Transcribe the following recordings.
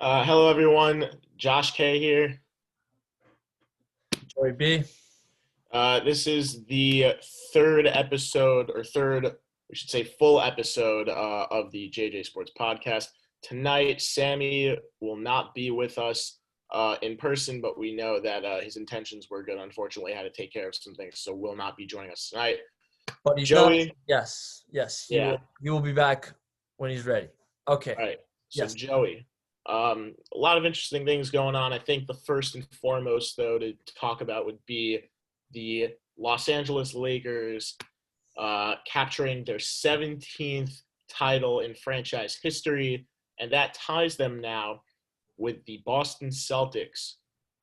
Hello, everyone. Josh K here. Joey B. This is the third episode, or third, we should say, full episode of the JJSports podcast. Tonight, Sammy will not be with us in person, but we know that his intentions were good. Unfortunately, had to take care of some things, so will not be joining us tonight. But he's not. Joey, Yes. He yeah, will. He will be back when he's ready. Okay. all right. So, Yes. Joey, a lot of interesting things going on. I think the first and foremost, though, to talk about would be the Los Angeles Lakers capturing their 17th title in franchise history, and that ties them now with the Boston Celtics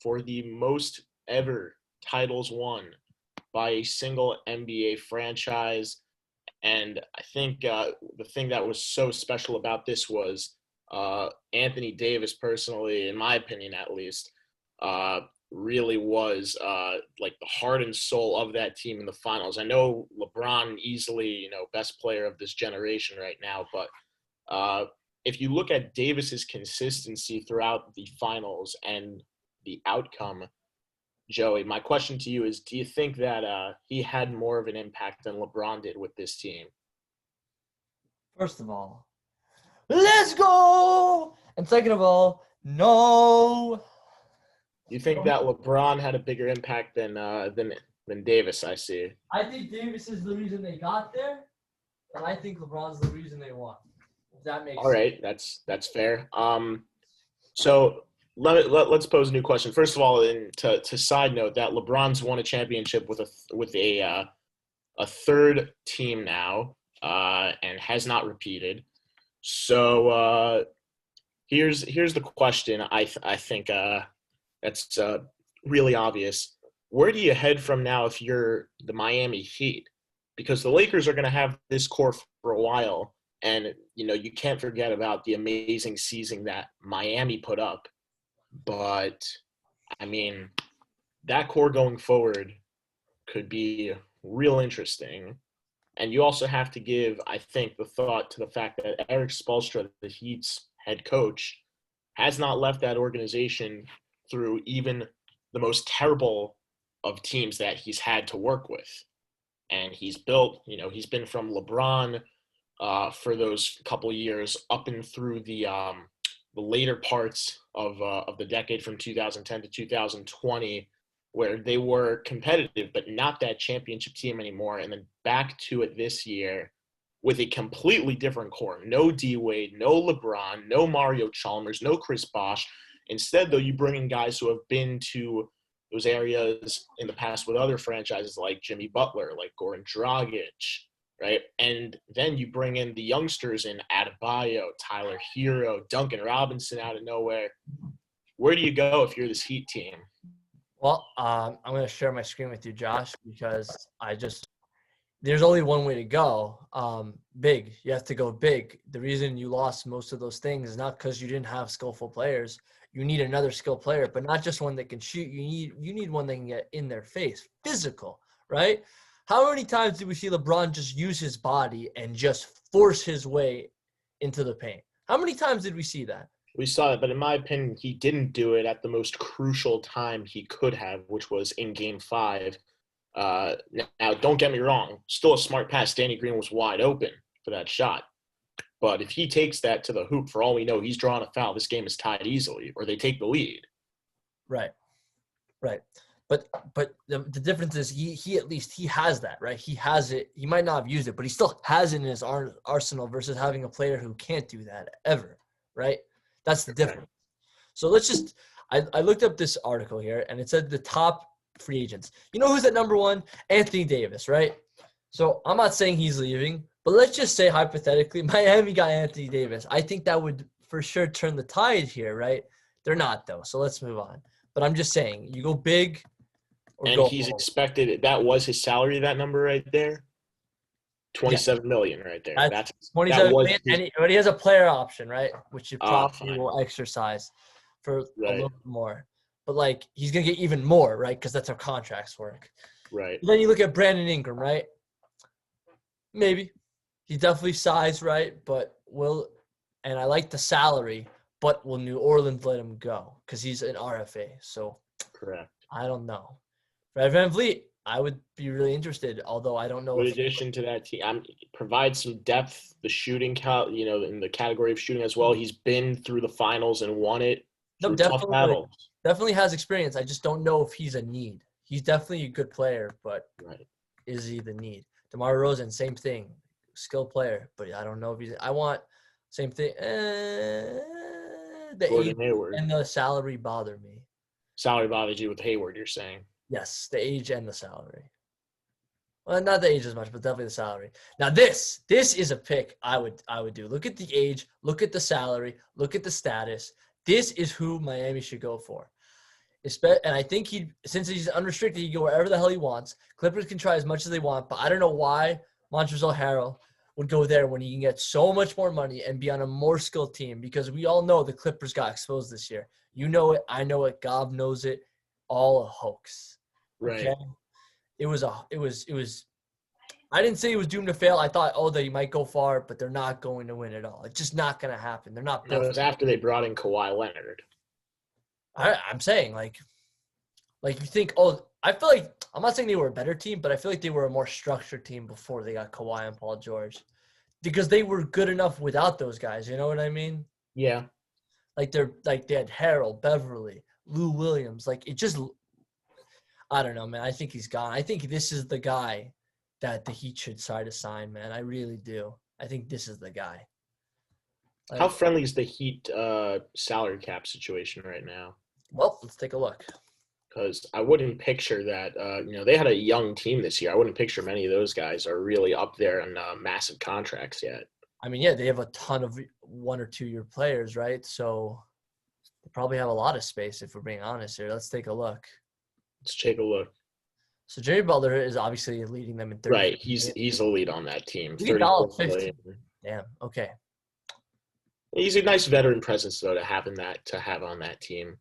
for the most ever titles won by a single NBA franchise. And I think the thing that was so special about this was Anthony Davis, personally, in my opinion at least, really was like the heart and soul of that team in the finals. I know LeBron easily, best player of this generation right now, but if you look at Davis's consistency throughout the finals and the outcome, Joey, my question to you is, do you think that he had more of an impact than LeBron did with this team? First of all, let's go. And second of all, no. You think that LeBron had a bigger impact than Davis? I see. I think Davis is the reason they got there, and I think LeBron's the reason they won. If that makes All right, that's fair. So let's pose a new question. First of all, and to side note that LeBron's won a championship with a third team now, and has not repeated. So here's the question. I think that's really obvious. Where do you head from now if you're the Miami Heat? Because the Lakers are going to have this core for a while, and you can't forget about the amazing season that Miami put up. But I mean, that core going forward could be real interesting. And you also have to give, I think, the thought to the fact that Eric Spoelstra, the Heat's head coach, has not left that organization through even the most terrible of teams that he's had to work with. And he's built, he's been from LeBron for those couple years up and through the later parts of the decade from 2010 to 2020, where they were competitive but not that championship team anymore, and then back to it this year with a completely different core. No D-Wade, no LeBron, no Mario Chalmers, no Chris Bosh. Instead, though, you bring in guys who have been to those areas in the past with other franchises like Jimmy Butler, like Goran Dragic, right? And then you bring in the youngsters in Adebayo, Tyler Hero, Duncan Robinson out of nowhere. Where do you go if you're this Heat team? Well, I'm going to share my screen with you, Josh, because there's only one way to go. Big. You have to go big. The reason you lost most of those things is not because you didn't have skillful players. You need another skilled player, but not just one that can shoot. You need one that can get in their face, physical, right? How many times did we see LeBron just use his body and just force his way into the paint? How many times did we see that? We saw it, but in my opinion, he didn't do it at the most crucial time he could have, which was in Game 5. Now, don't get me wrong. Still a smart pass. Danny Green was wide open for that shot. But if he takes that to the hoop, for all we know, he's drawing a foul. This game is tied easily, or they take the lead. Right. But the difference is he at least he has that, right? He has it. He might not have used it, but he still has it in his arsenal versus having a player who can't do that ever, right? That's the difference. So let's just I looked up this article here, and it said the top free agents. You know who's at number one? Anthony Davis, right? So I'm not saying he's leaving, but let's just say hypothetically Miami got Anthony Davis. I think that would for sure turn the tide here, right? They're not, though, so let's move on. But I'm just saying, you go big or and go he's home. expected – that was his salary, that number right there? $27 million right there. That's $27 million, but he has a player option, right? Which you probably will exercise for a little bit more. But, he's going to get even more, right? Because that's how contracts work. Right. Then you look at Brandon Ingram, right? Maybe. He's definitely size, right? But and I like the salary, but will New Orleans let him go? Because he's an RFA. So Correct. I don't know. Fred VanVleet, I would be really interested, although I don't know Good if addition to that team. Provide some depth. The shooting, in the category of shooting as well. He's been through the finals and won it no, through tough battles. definitely has experience. I just don't know if he's a need. He's definitely a good player, but is he the need? DeMar DeRozan, same thing, skilled player, but I don't know if he's. I want same thing. The Gordon age Hayward. and the salary bother me. Salary bothers you with Hayward, you're saying? Yes, the age and the salary. Well, not the age as much, but definitely the salary. Now, this is a pick I would do. Look at the age, look at the salary, look at the status. This is who Miami should go for. And I think since he's unrestricted, he can go wherever the hell he wants. Clippers can try as much as they want, but I don't know why Montrezl Harrell would go there when he can get so much more money and be on a more skilled team, because we all know the Clippers got exposed this year. You know it. I know it. Gob knows it. All a hoax. Right. Okay? It was I didn't say it was doomed to fail. I thought, they might go far, but they're not going to win at all. It's just not going to happen. They're not built. That was after they brought in Kawhi Leonard. I'm saying, like you think, I feel like, I'm not saying they were a better team, but I feel like they were a more structured team before they got Kawhi and Paul George, because they were good enough without those guys. You know what I mean? Yeah. Like they had Harold, Beverly, Lou Williams. Like it just, I don't know, man. I think he's gone. I think this is the guy that the Heat should try to sign, man. I really do. I think this is the guy. How friendly is the Heat salary cap situation right now? Well, let's take a look. Because I wouldn't picture that, they had a young team this year. I wouldn't picture many of those guys are really up there in massive contracts yet. I mean, yeah, they have a ton of 1 or 2 year players, right? So they probably have a lot of space, if we're being honest here. Let's take a look. Let's take a look. So Jimmy Butler is obviously leading them in 30. Right, he's a lead on that team. $30.50. Damn. Okay. He's a nice veteran presence though to have on that team.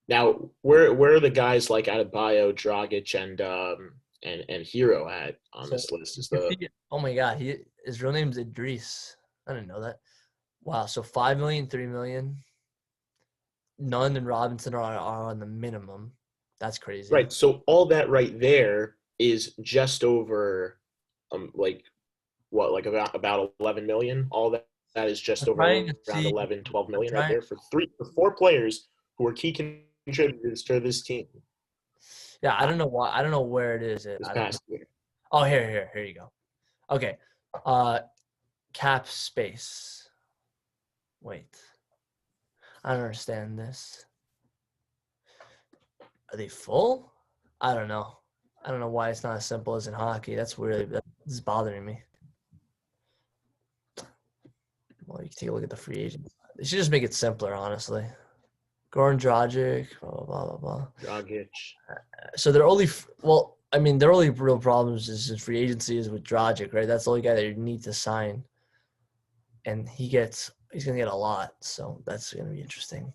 Now, where are the guys like Adebayo, Dragic, and Hero at on this list? Oh my God, his real name's Idris. I didn't know that. Wow. So $5 million, $3 million. Nunn and Robinson are on the minimum. That's crazy. Right. So all that right there is just over, about 11 million. All that is just over around 11, 12 million right there for 4 players who are key contributors to this team. Yeah, I don't know why. I don't know where it is. Oh, here you go. Okay. Cap space. Wait. I don't understand this. Are they full? I don't know. I don't know why it's not as simple as in hockey. That's weird. This is bothering me. Well, you can take a look at the free agents. They should just make it simpler, honestly. Goran Dragic, blah, blah, blah, blah, blah. Dragic. So their only real problems is in free agency is with Dragic, right? That's the only guy that you need to sign. And he's going to get a lot, so that's going to be interesting.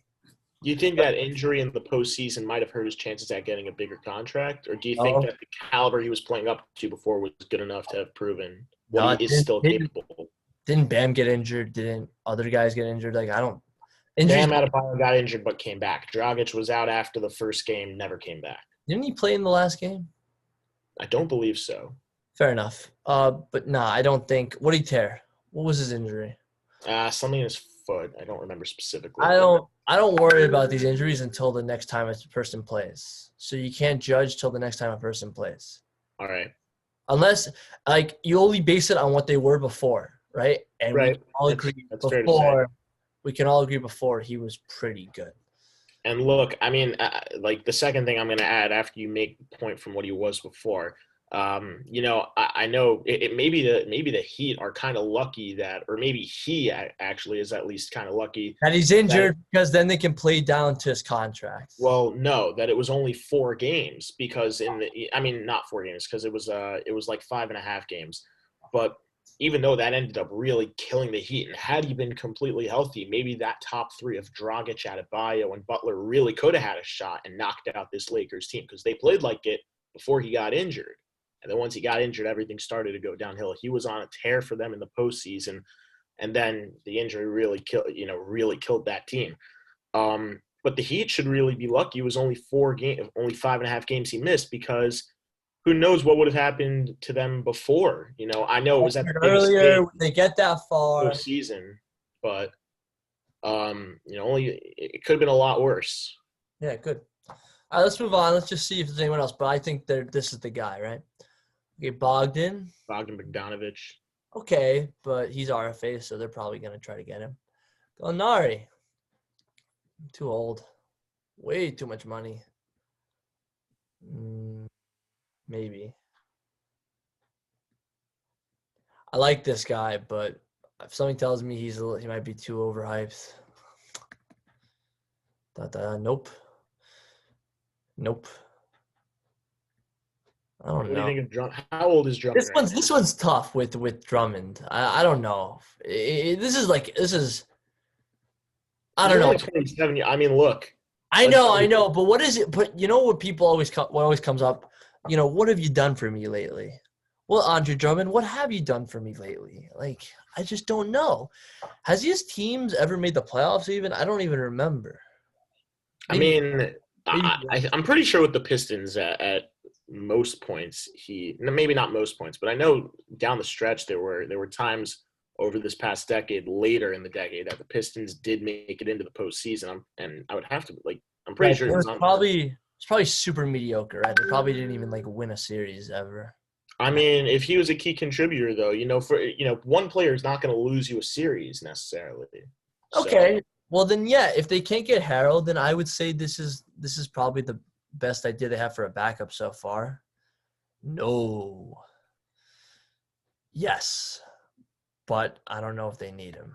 Do you think that injury in the postseason might have hurt his chances at getting a bigger contract? Or do you think that the caliber he was playing up to before was good enough to have proven what he is still capable? Didn't Bam get injured? Didn't other guys get injured? Bam Adebayo got injured but came back. Dragic was out after the first game, never came back. Didn't he play in the last game? I don't believe so. Fair enough. But nah, I don't think. What did he tear? What was his injury? Something in his foot. I don't remember specifically. I don't worry about these injuries until the next time a person plays. So you can't judge till the next time a person plays. All right. Unless you only base it on what they were before, right? And right. we can all agree before. We can all agree before he was pretty good. And look, I mean, the second thing I'm going to add after you make the point from what he was before, I know it maybe the Heat are kind of lucky that, or maybe he actually is at least kind of lucky that he's injured because then they can play down to his contract. Well, no, that it was only 4 games because not 4 games because it was like 5.5 games, but even though that ended up really killing the Heat, and had he been completely healthy, maybe that top 3 of Dragic, Adebayo, and Butler really could have had a shot and knocked out this Lakers team because they played like it before he got injured. And then once he got injured, everything started to go downhill. He was on a tear for them in the postseason. and then the injury really killed that team. But the Heat should really be lucky. It was only 5.5 games he missed, because who knows what would have happened to them before. I know it was at the biggest earlier stage when they get that far. postseason, but it could have been a lot worse. Yeah, good. All right, let's move on. Let's just see if there's anyone else. But I think this is the guy, right? Okay, Bogdan Bogdanovich. Okay, but he's RFA, so they're probably going to try to get him. Gallinari. Too old. Way too much money. Maybe. I like this guy, but if something tells me he might be too overhyped. Nope. I don't know. What do you think of Drummond? How old is Drummond? This one's tough with Drummond. I don't know. This is. I don't know. 27. I mean, look. I know, but what is it? But you know what what always comes up? What have you done for me lately? Well, Andre Drummond, what have you done for me lately? Like, I just don't know. Has his teams ever made the playoffs even? I don't even remember. I'm pretty sure with the Pistons at most points, maybe not most points, but I know down the stretch there were times over this past decade, later in the decade, that the Pistons did make it into the postseason. And I would have to I'm pretty sure it's probably super mediocre, right? They probably didn't even win a series ever. I mean, if he was a key contributor, though, one player is not going to lose you a series necessarily. Okay. So. Well, then, yeah, if they can't get Harold, then I would say this is probably the best idea they have for a backup so far. No. Yes. But I don't know if they need him.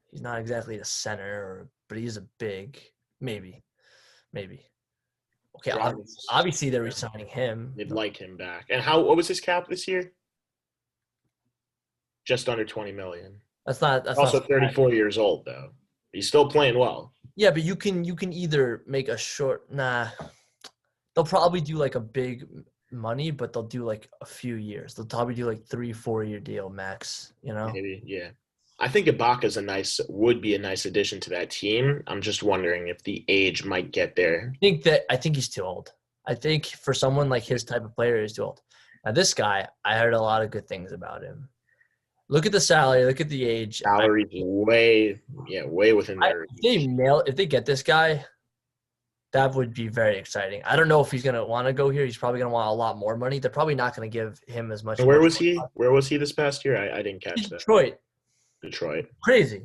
He's not exactly a center, but he's a big. Maybe. Okay, obviously they're resigning him. They'd like him back. And what was his cap this year? Just under $20 million. That's also 34 years old, though. He's still playing well. Yeah, but you can either make a short. They'll probably do a big money, but they'll do a few years. They'll probably do 3-4 year deal max. Maybe, yeah. I think Ibaka's would be a nice addition to that team. I'm just wondering if the age might get there. I think he's too old. I think for someone like his type of player, he's too old. Now this guy, I heard a lot of good things about him. Look at the salary. Look at the age. Salary's way within their reach. If they get this guy, that would be very exciting. I don't know if he's going to want to go here. He's probably going to want a lot more money. They're probably not going to give him as much. Where was he? Where was he this past year? I didn't catch that. Detroit. Crazy.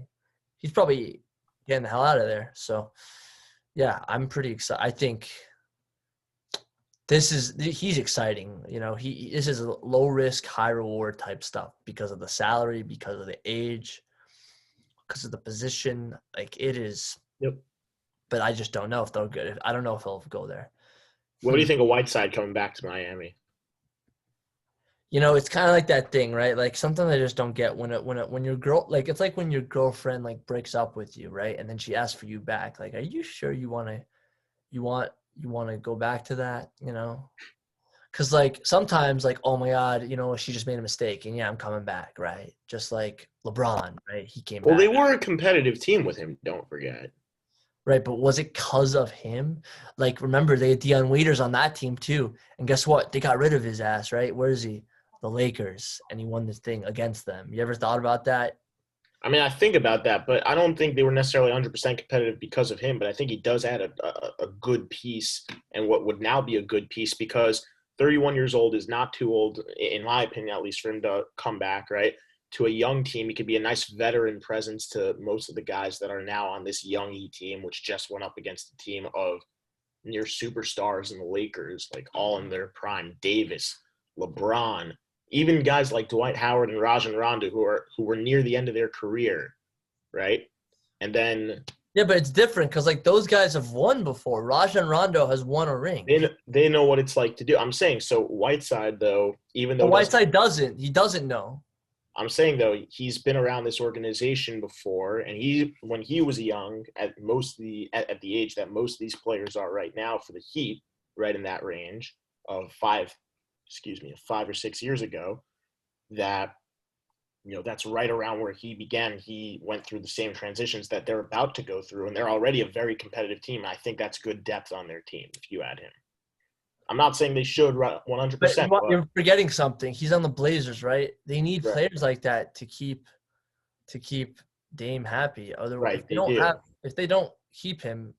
He's probably getting the hell out of there. So, yeah, I'm pretty excited. I think he's exciting. This is a low risk, high reward type stuff because of the salary, because of the age, because of the position. It is. Yep. But I just don't know if they'll go. I don't know if he'll go there. What do you think of Whiteside coming back to Miami? It's kind of like that thing, right? Sometimes I just don't get when your girl, it's like when your girlfriend breaks up with you, right? And then she asks for you back. Are you sure you want to go back to that? Because sometimes oh my God, she just made a mistake, and yeah, I'm coming back, right? Just like LeBron, right? He came back. Well, they were a competitive team with him. Don't forget. Right, but was it because of him? Remember, they had Deion Waiters on that team too, and guess what? They got rid of his ass, right? Where is he? The Lakers, and he won this thing against them. You ever thought about that? I mean, I think about that, but I don't think they were necessarily 100% competitive because of him. But I think he does add a good piece, and what would now be a good piece, because 31 years old is not too old, in my opinion, at least, for him to come back, right? To a young team, he could be a nice veteran presence to most of the guys that are now on this young team, which just went up against a team of near superstars in the Lakers, all in their prime. Davis, LeBron, even guys like Dwight Howard and Rajon Rondo, who were near the end of their career, right? And then yeah, but it's different because those guys have won before. Rajon Rondo has won a ring. They know what it's like to do. I'm saying, so Whiteside, though, even though Whiteside he doesn't know. I'm saying, though, he's been around this organization before, and when he was young, at the age that most of these players are right now for the Heat, right in that range of 5 or 6 years ago, that that's right around where he began. He went through the same transitions that they're about to go through, and they're already a very competitive team. I think that's good depth on their team if you add him. I'm not saying they should 100%. But you're forgetting something. He's on the Blazers, right? They need players like that to keep Dame happy. Otherwise, if they don't keep him,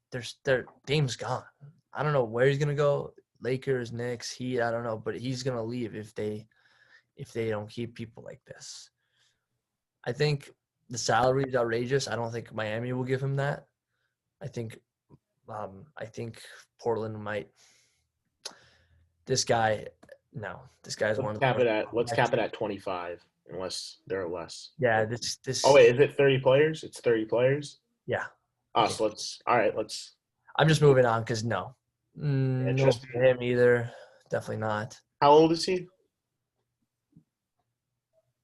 their Dame's gone. I don't know where he's gonna go. Lakers, Knicks, Heat. I don't know, but he's gonna leave if they don't keep people like this. I think the salary is outrageous. I don't think Miami will give him that. I think Portland might. This guy's one of the. Let's cap it at 25, unless there are less. Yeah, this. Oh wait, is it 30 players? It's 30 players. Yeah. So let's. I'm just moving on because no for him either. Definitely not. How old is he?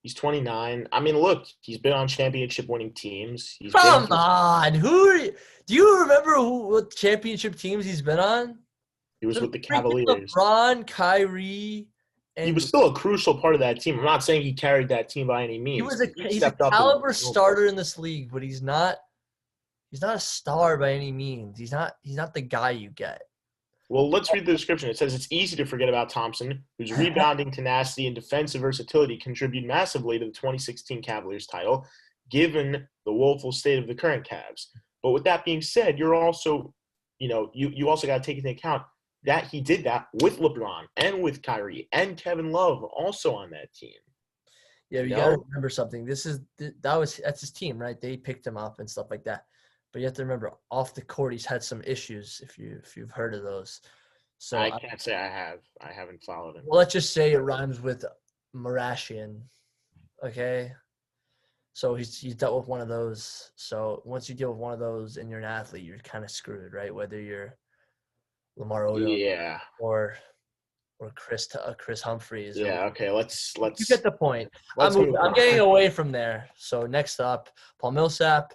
He's 29. I mean, look, he's been on championship-winning teams. Come on, do you remember what championship teams he's been on? He was with the Cavaliers. LeBron, Kyrie. He was still a crucial part of that team. I'm not saying he carried that team by any means. He's a caliber starter in this league, but he's not a star by any means. He's not the guy you get. Well, let's read the description. It says it's easy to forget about Thompson, whose rebounding tenacity and defensive versatility contribute massively to the 2016 Cavaliers title, given the woeful state of the current Cavs. But with that being said, you're also, you also got to take into account that he did that with LeBron and with Kyrie and Kevin Love also on that team. Yeah, you got to remember something. That's his team, right? They picked him up and stuff like that. But you have to remember, off the court, he's had some issues. If you've heard of those, so I can't say I have. I haven't followed him. Well, let's just say it rhymes with Marashian. Okay, so he's dealt with one of those. So once you deal with one of those and you're an athlete, you're kind of screwed, right? Whether you're Lamar Odom, or Chris Humphreys. Yeah. Okay. Let's. You get the point. I'm getting away from there. So next up, Paul Millsap.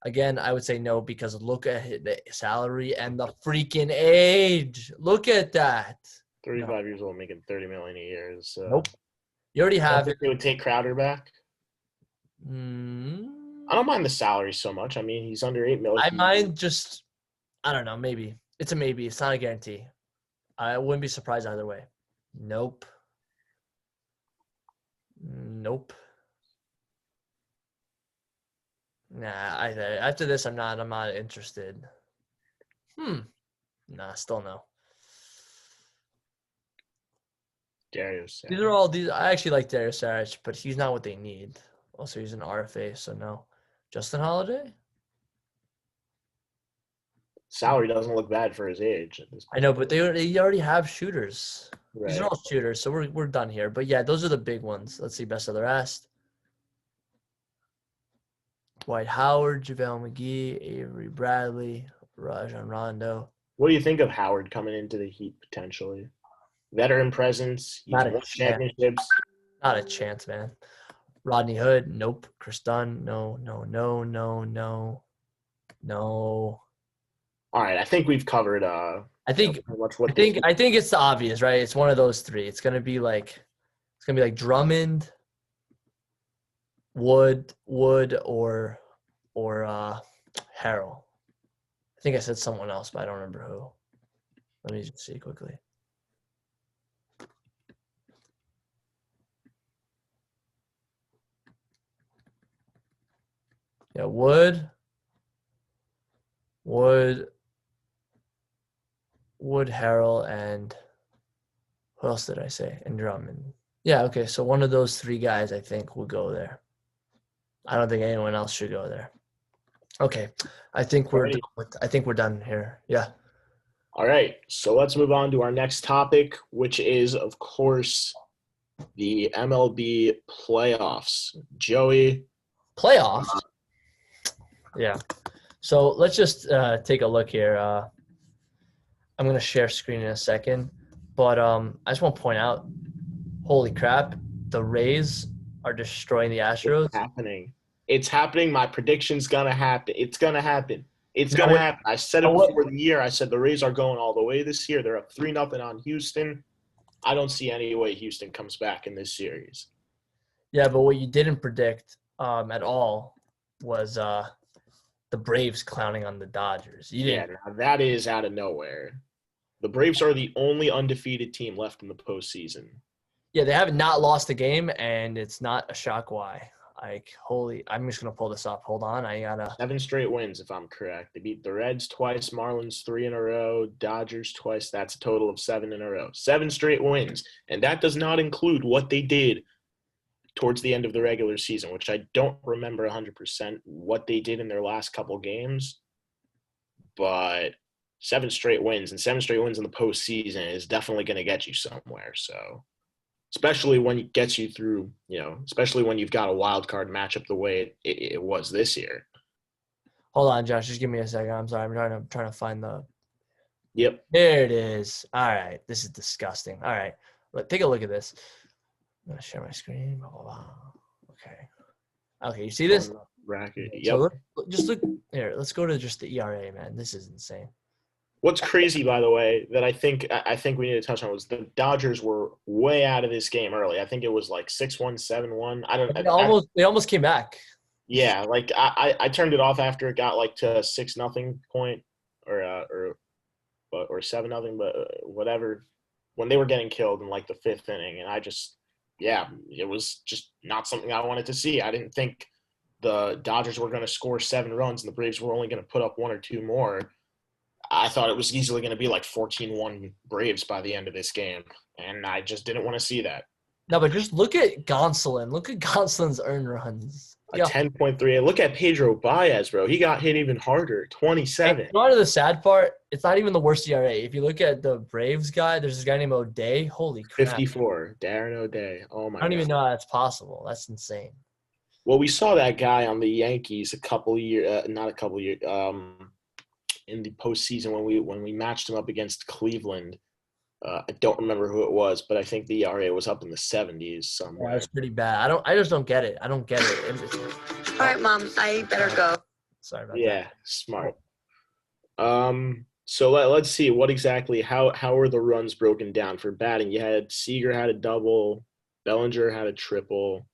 Again, I would say no because look at the salary and the freaking age. Look at that. 35 years old, making $30 million a year. Nope. You already have it. They would take Crowder back. I don't mind the salary so much. I mean, he's under $8 million. I mind just. I don't know. Maybe it's a maybe. It's not a guarantee. I wouldn't be surprised either way. Nope. Nah, after this, I'm not interested. Nah, still no. Darius. I actually like Darius Saric, but he's not what they need. Also, he's an RFA, so no. Justin Holiday? Salary doesn't look bad for his age at this point. I know, but they already have shooters. Right. These are all shooters, so we're done here. But yeah, those are the big ones. Let's see, best of the rest. Dwight Howard, JaVale McGee, Avery Bradley, Rajon Rondo. What do you think of Howard coming into the Heat potentially? Veteran presence, not a championships. Not a chance, man. Rodney Hood, nope. Chris Dunn, no. All right, I think we've covered. I think it's the obvious, right? It's one of those three. It's gonna be like Drummond, Wood, or Harrell. I think I said someone else, but I don't remember who. Let me just see quickly. Yeah, Wood, Harrell, and who else did I say? And Drummond. Yeah, okay. So one of those three guys, I think, will go there. I don't think anyone else should go there. Okay, I think we're done here. Yeah. All right, so let's move on to our next topic, which is, of course, the MLB playoffs. Joey. Playoffs? Yeah. So let's just take a look here. I'm going to share screen in a second. But I just want to point out, holy crap, the Rays are destroying the Astros. It's happening. My prediction's going to happen. It's going to happen. It's going to happen. I said it before the year. I said the Rays are going all the way this year. They're up 3-0 on Houston. I don't see any way Houston comes back in this series. Yeah, but what you didn't predict at all was the Braves clowning on the Dodgers. You Yeah, didn't. now that is out of nowhere. The Braves are the only undefeated team left in the postseason. Yeah, they have not lost a game, and it's not a shock why. I'm just gonna pull this up. Hold on, I gotta. 7 straight wins, if I'm correct. They beat the Reds twice, Marlins 3 in a row, Dodgers twice. That's a total of 7 in a row. 7 straight wins. And that does not include what they did towards the end of the regular season, which I don't remember 100% what they did in their last couple games. But 7 straight wins and 7 straight wins in the postseason is definitely going to get you somewhere. So, especially when it gets you through, especially when you've got a wild card matchup the way it was this year. Hold on, Josh. Just give me a second. I'm sorry. I'm trying to find the. Yep. There it is. All right. This is disgusting. All right. Take a look at this. I'm gonna share my screen. Blah, blah, blah. Okay. Okay. You see this? Bracket. Yep. So just look here. Let's go to just the ERA, man. This is insane. What's crazy, by the way, that I think we need to touch on was the Dodgers were way out of this game early. I think it was like 6-1, 7-1. They almost came back. Yeah, like I turned it off after it got like to 6-0 point or 7-0, but whatever. When they were getting killed in like the 5th inning, and it was just not something I wanted to see. I didn't think the Dodgers were going to score 7 runs and the Braves were only going to put up 1 or 2 more. I thought it was easily going to be like 14-1 Braves by the end of this game, and I just didn't want to see that. No, but just look at Gonsolin. Look at Gonsolin's earned runs. A 10.3. Look at Pedro Baez, bro. He got hit even harder. 27. You know the sad part? It's not even the worst ERA. If you look at the Braves guy, there's this guy named O'Day. Holy crap. 54. Darren O'Day. Oh, my God. I don't even know how that's possible. That's insane. Well, we saw that guy on the Yankees in the postseason when we matched him up against Cleveland. I don't remember who it was, but I think the ERA was up in the 70s somewhere. Yeah, it's pretty bad. I just don't get it. I don't get it. All right, Mom, I better go. Sorry about that. Yeah, smart. So let's see what exactly how are the runs broken down for batting? You had Seager had a double, Bellinger had a triple.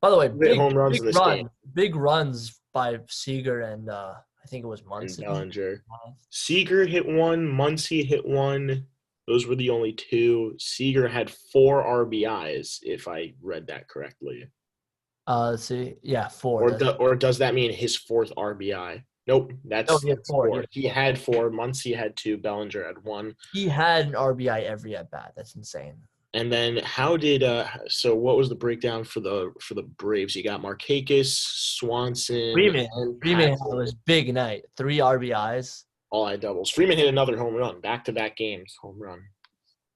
By the way, home runs in this game. Big runs by Seager and I think it was Muncy. And Bellinger. Seager hit 1, Muncy hit 1. Those were the only 2. Seager had 4 RBIs, if I read that correctly. Let's see. Yeah, 4. Or does that mean his 4th RBI? Nope, that's he had 4. He had 4. Muncy had 2. Bellinger had 1. He had an RBI every at bat. That's insane. And then how did so what was the breakdown for the Braves? You got Markakis, Swanson, Freeman was big night. 3 RBIs. All I doubles. Freeman hit another home run, back-to-back games, home run.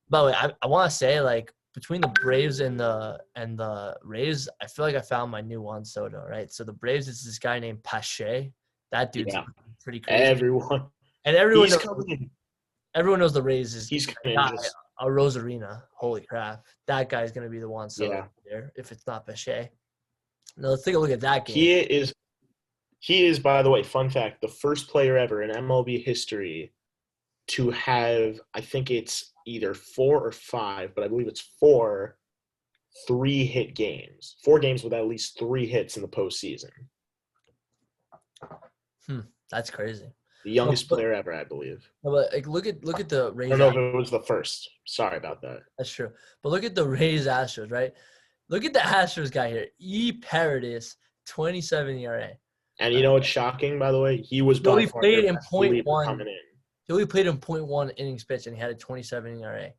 By the way, I want to say, like, between the Braves and the Rays, I feel like I found my new Juan Soto, right? So the Braves is this guy named Pache. That dude's pretty crazy. Everyone knows the Rays is he's coming a Rosarina. Holy crap. That guy's going to be the Juan Soto there if it's not Pache. Now, let's take a look at that game. He is, by the way, fun fact, the first player ever in MLB history to have, I think it's either 4 or 5, but I believe it's 4 3-hit games. 4 games with at least 3 hits in the postseason. That's crazy. The youngest player ever, I believe. But like, look at the Rays. I don't know if it was the first. Sorry about that. That's true. But look at the Rays Astros, right? Look at the Astros guy here. E. Paradis, 27 ERA. And you know what's shocking, by the way? He was only played in .1. coming in. He only played in .1 innings pitched, and he had a 27 ERA.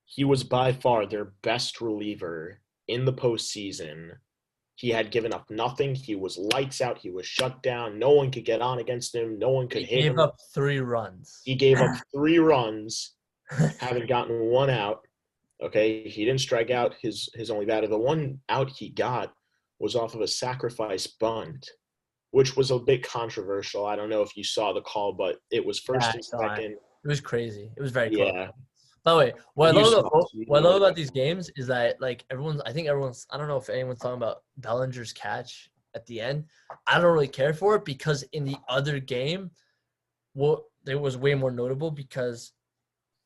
He was by far their best reliever in the postseason. He had given up nothing. He was lights out. He was shut down. No one could get on against him. No one could hit him. He gave up 3 runs. He gave up 3 runs, having gotten 1 out. Okay, he didn't strike out his only batter. The 1 out he got was off of a sacrifice bunt, which was a bit controversial. I don't know if you saw the call, but it was first and second. It was crazy. It was very close. Yeah. By the way, what I love about these games is that, like, I don't know if anyone's talking about Bellinger's catch at the end. I don't really care for it because in the other game, it was way more notable because,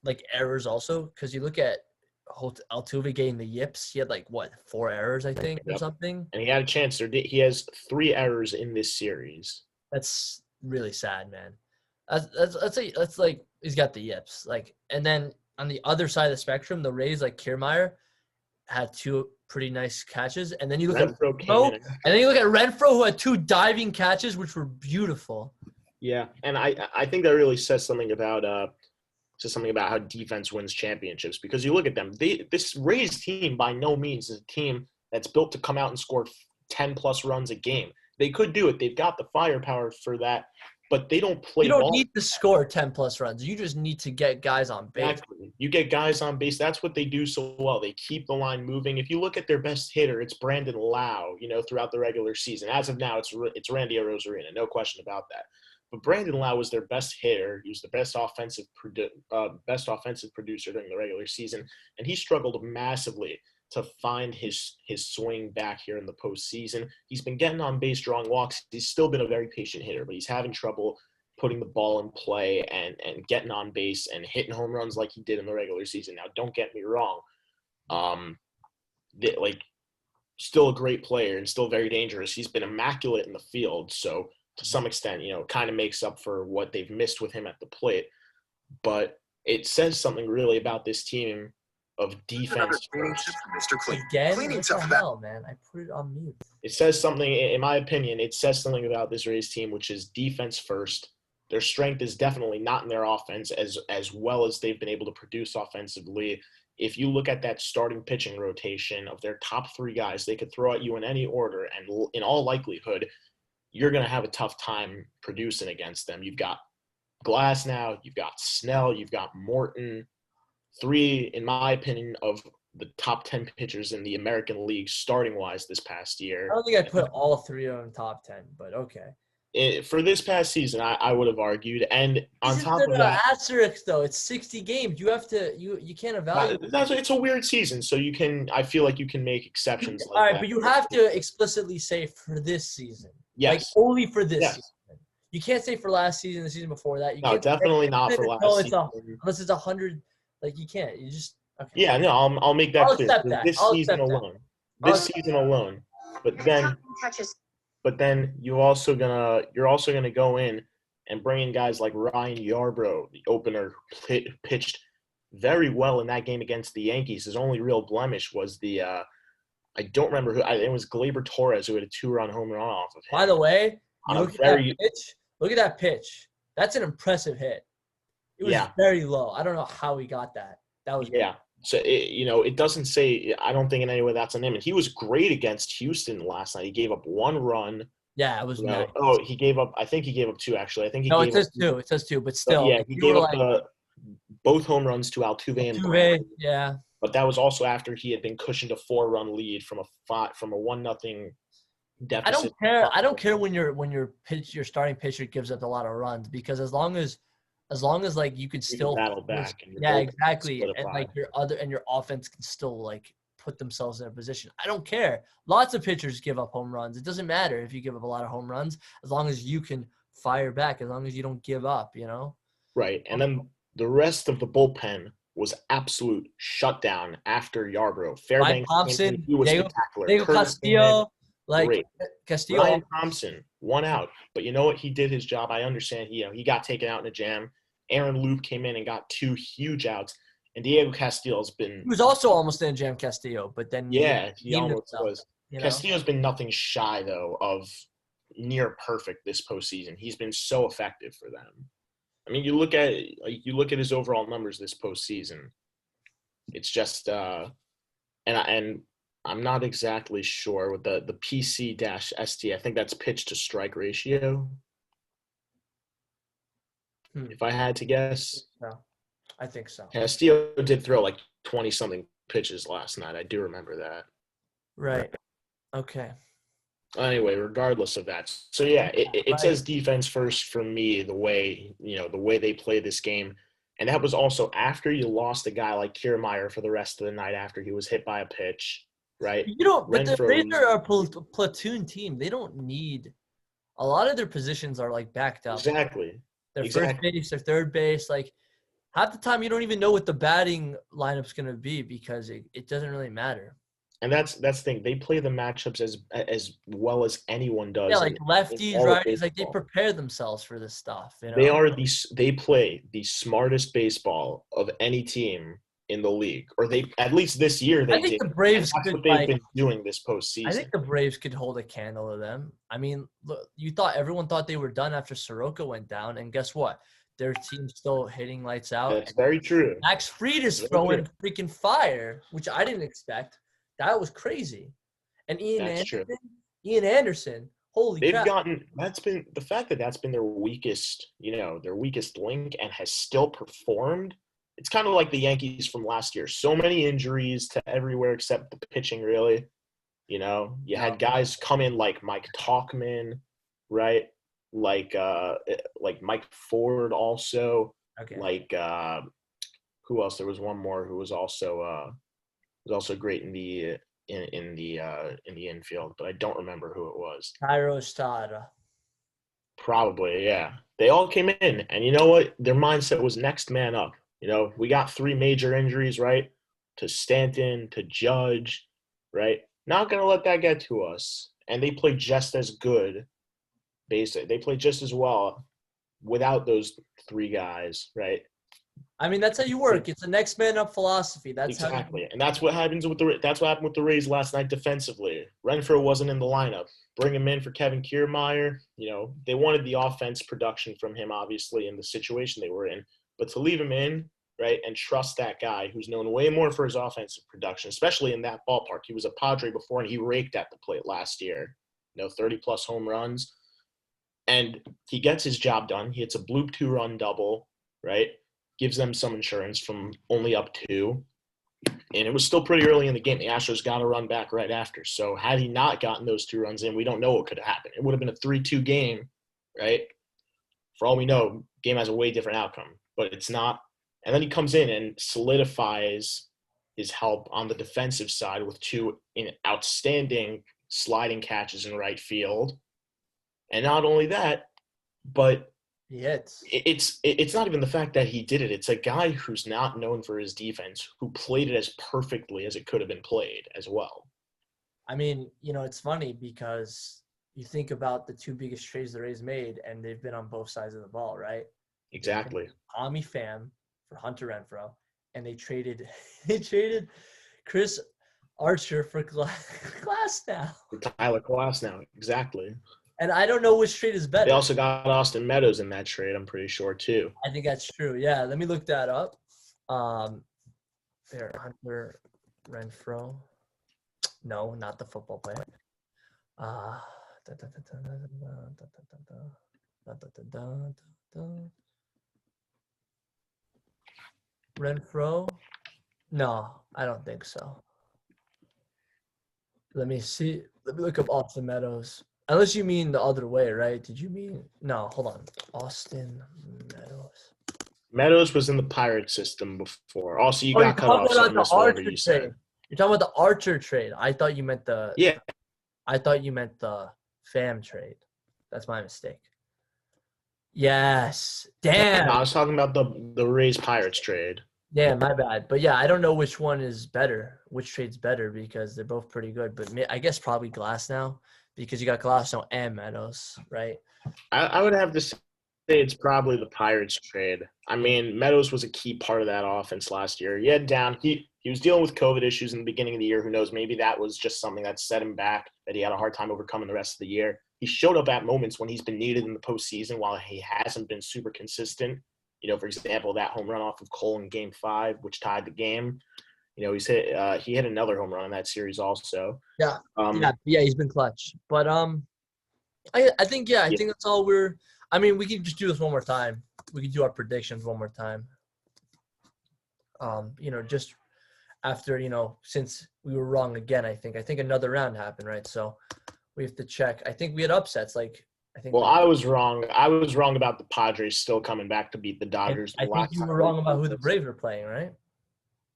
like, errors also. Because you look at Altuve getting the yips. He had 4 errors, I think, or Yep. something. And he had a chance. He has 3 errors in this series. That's really sad, man. That's he's got the yips. And then on the other side of the spectrum, the Rays, Kiermaier, had 2 pretty nice catches. And then you look Renfroe at came Renfroe, in. and then you look at Renfroe, who had 2 diving catches, which were beautiful. Yeah, and I think that really says something about how defense wins championships, because you look at them. This Rays team by no means is a team that's built to come out and score 10-plus runs a game. They could do it. They've got the firepower for that, but they don't play ball. You don't need to score 10-plus runs. You just need to get guys on base. Exactly. You get guys on base. That's what they do so well. They keep the line moving. If you look at their best hitter, it's Brandon Lau, throughout the regular season. As of now, it's Randy Arozarena, no question about that. But Brandon Lau was their best hitter. He was the best offensive producer during the regular season, and he struggled massively to find his swing back here in the postseason. He's been getting on base, drawing walks. He's still been a very patient hitter, but he's having trouble putting the ball in play and getting on base and hitting home runs like he did in the regular season. Now, don't get me wrong. Still a great player and still very dangerous. He's been immaculate in the field, so to some extent, kind of makes up for what they've missed with him at the plate. But it says something really about this team of defense first. Again, what the hell, man? I put it on mute. It says something, in my opinion, it says something about this Rays team, which is defense first. Their strength is definitely not in their offense as well as they've been able to produce offensively. If you look at that starting pitching rotation of their top 3 guys, they could throw at you in any order, and in all likelihood, you're going to have a tough time producing against them. You've got Glass now, you've got Snell, you've got Morton. 3, in my opinion, of the top 10 pitchers in the American League starting-wise this past year. I don't think I put all 3 on top 10, but okay. For this past season, I would have argued. And on top of that, asterisk though, it's 60 games. You have to you can't evaluate. It's a weird season, so I feel like you can make exceptions. All right, but you have to explicitly say for this season. Yes. Only for this season. You can't say for last season, the season before that. No, definitely not for last season. Unless it's 100. You can't. You just. Okay. Yeah, no, I'll make that clear. This season alone. But then you're also gonna go in and bring in guys like Ryan Yarbrough, the opener, pitched very well in that game against the Yankees. His only real blemish was I don't remember who. It was Gleyber Torres who had a 2-run home run off of him. By the way, look at that pitch. That's an impressive hit. It was very low. I don't know how he got that. That was good. So it doesn't say. I don't think in any way that's on him. And he was great against Houston last night. He gave up 1 run. Yeah, it was nice. Oh, he gave up. I think he gave up 2 actually. I think it says 2. It says 2, but still. Yeah, he gave up both home runs to Altuve and Brown. Yeah. But that was also after he had been cushioned a 4-run lead from a 1-0 deficit. I don't care when your starting pitcher gives up a lot of runs, because as long as you can still battle back. Exactly. And your offense can still put themselves in a position. I don't care. Lots of pitchers give up home runs. It doesn't matter if you give up a lot of home runs, as long as you can fire back, as long as you don't give up, Right. And then the rest of the bullpen was absolute shutdown after Yarbrough. Fairbanks, Thompson, he was spectacular. Diego Castillo, Castillo. Ryan Thompson, 1 out. But you know what? He did his job. I understand. He got taken out in a jam. Aaron Loop came in and got 2 huge outs. And Diego Castillo's been – he was also almost in a jam, Castillo, but then – yeah, he almost was. Castillo's been nothing shy, though, of near perfect this postseason. He's been so effective for them. I mean, you look at his overall numbers this postseason. It's just and I'm not exactly sure with the PC-ST. I think that's pitch to strike ratio. If I had to guess. No, I think so. Castillo did throw 20-something pitches last night. I do remember that. Right. Okay. Anyway, regardless of that. So, yeah, it says defense first for me, the way they play this game. And that was also after you lost a guy like Kiermaier for the rest of the night after he was hit by a pitch, right? But the Rays are a platoon team. They don't need – a lot of their positions are, backed up. Exactly. Their first base, their third base. half the time you don't even know what the batting lineup's going to be because it doesn't really matter. And that's the thing. They play the matchups as well as anyone does. Yeah, like in lefties, all of righties, like they baseball. prepare themselves for this stuff. You They know, are they play the smartest baseball of any team in the league, or they at least this year they I think did. the And Braves that's could what they've been doing this I postseason. think the Braves could hold a candle to them. I mean, look, everyone thought they were done after Soroka went down, and guess what? Their team's still hitting lights out. That's very true. Max Fried is Very throwing true. freaking fire, which I didn't expect. That was crazy. And That's true. Ian Anderson, holy They've crap! gotten that's been the fact that that's been their weakest, their weakest link, and has still performed. It's kind of like the Yankees from last year. So many injuries to everywhere except the pitching, really. You had guys come in like Mike Talkman, right? Like Mike Ford also. Okay. Like who else? There was one more who was also great in the infield, but I don't remember who it was. Cairo Estrada. Probably, yeah. They all came in, and you know what? Their mindset was next man up. We got 3 major injuries, right? To Stanton, to Judge, right? Not going to let that get to us. And they played just as good, basically. They played just as well without those 3 guys, right? I mean, that's how you work. It's a next man up philosophy. That's exactly. And that's what happens that's what happened with the Rays last night defensively. Renfroe wasn't in the lineup. Bring him in for Kevin Kiermaier. They wanted the offense production from him, obviously, in the situation they were in. But to leave him in, right, and trust that guy who's known way more for his offensive production, especially in that ballpark. He was a Padre before, and he raked at the plate last year. 30-plus home runs. And he gets his job done. He hits a bloop 2-run double, right? Gives them some insurance from only up 2. And it was still pretty early in the game. The Astros got a run back right after. So had he not gotten those 2 runs in, we don't know what could have happened. It would have been a 3-2 game, right? For all we know, game has a way different outcome. But it's not. And then he comes in and solidifies his help on the defensive side with 2 outstanding sliding catches in right field. And not only that, but it's not even the fact that he did it. It's a guy who's not known for his defense who played it as perfectly as it could have been played as well. I mean, it's funny because you think about the 2 biggest trades the Rays made, and they've been on both sides of the ball, right? Exactly. Tommy Pham for Hunter Renfroe, and they traded Chris Archer for Glasnow. For Tyler Glasnow, exactly. And I don't know which trade is better. They also got Austin Meadows in that trade, I'm pretty sure, too. I think that's true. Yeah, let me look that up. There, Hunter Renfroe. No, not the football player. Renfroe? No, I don't think so. Let me see. Let me look up Austin Meadows. Unless you mean the other way, right? Did you mean – no, hold on. Austin Meadows. Meadows was in the Pirate system before. Also, you got cut off, so I missed whatever you said. You're talking about the Archer trade. I thought you meant the – yeah. I thought you meant the Pham trade. That's my mistake. Yes. Damn. No, I was talking about the Rays Pirates trade. Yeah, my bad. But, yeah, I don't know which one is better, which trade's better because they're both pretty good. But I guess probably Glasnow because you got Glasnow and Meadows, right? I would have to say it's probably the Pirates trade. I mean, Meadows was a key part of that offense last year. He was dealing with COVID issues in the beginning of the year. Who knows? Maybe that was just something that set him back, that he had a hard time overcoming the rest of the year. He showed up at moments when he's been needed in the postseason while he hasn't been super consistent. For example, that home run off of Cole in Game 5, which tied the game. He hit another home run in that series also. Yeah, he's been clutch. But I think that's all we can just do this one more time. We can do our predictions one more time. Just after, since we were wrong again, I think another round happened, right? So we have to check. I think we had upsets. I was wrong. I was wrong about the Padres still coming back to beat the Dodgers. I think you were wrong about who the Braves were playing, right?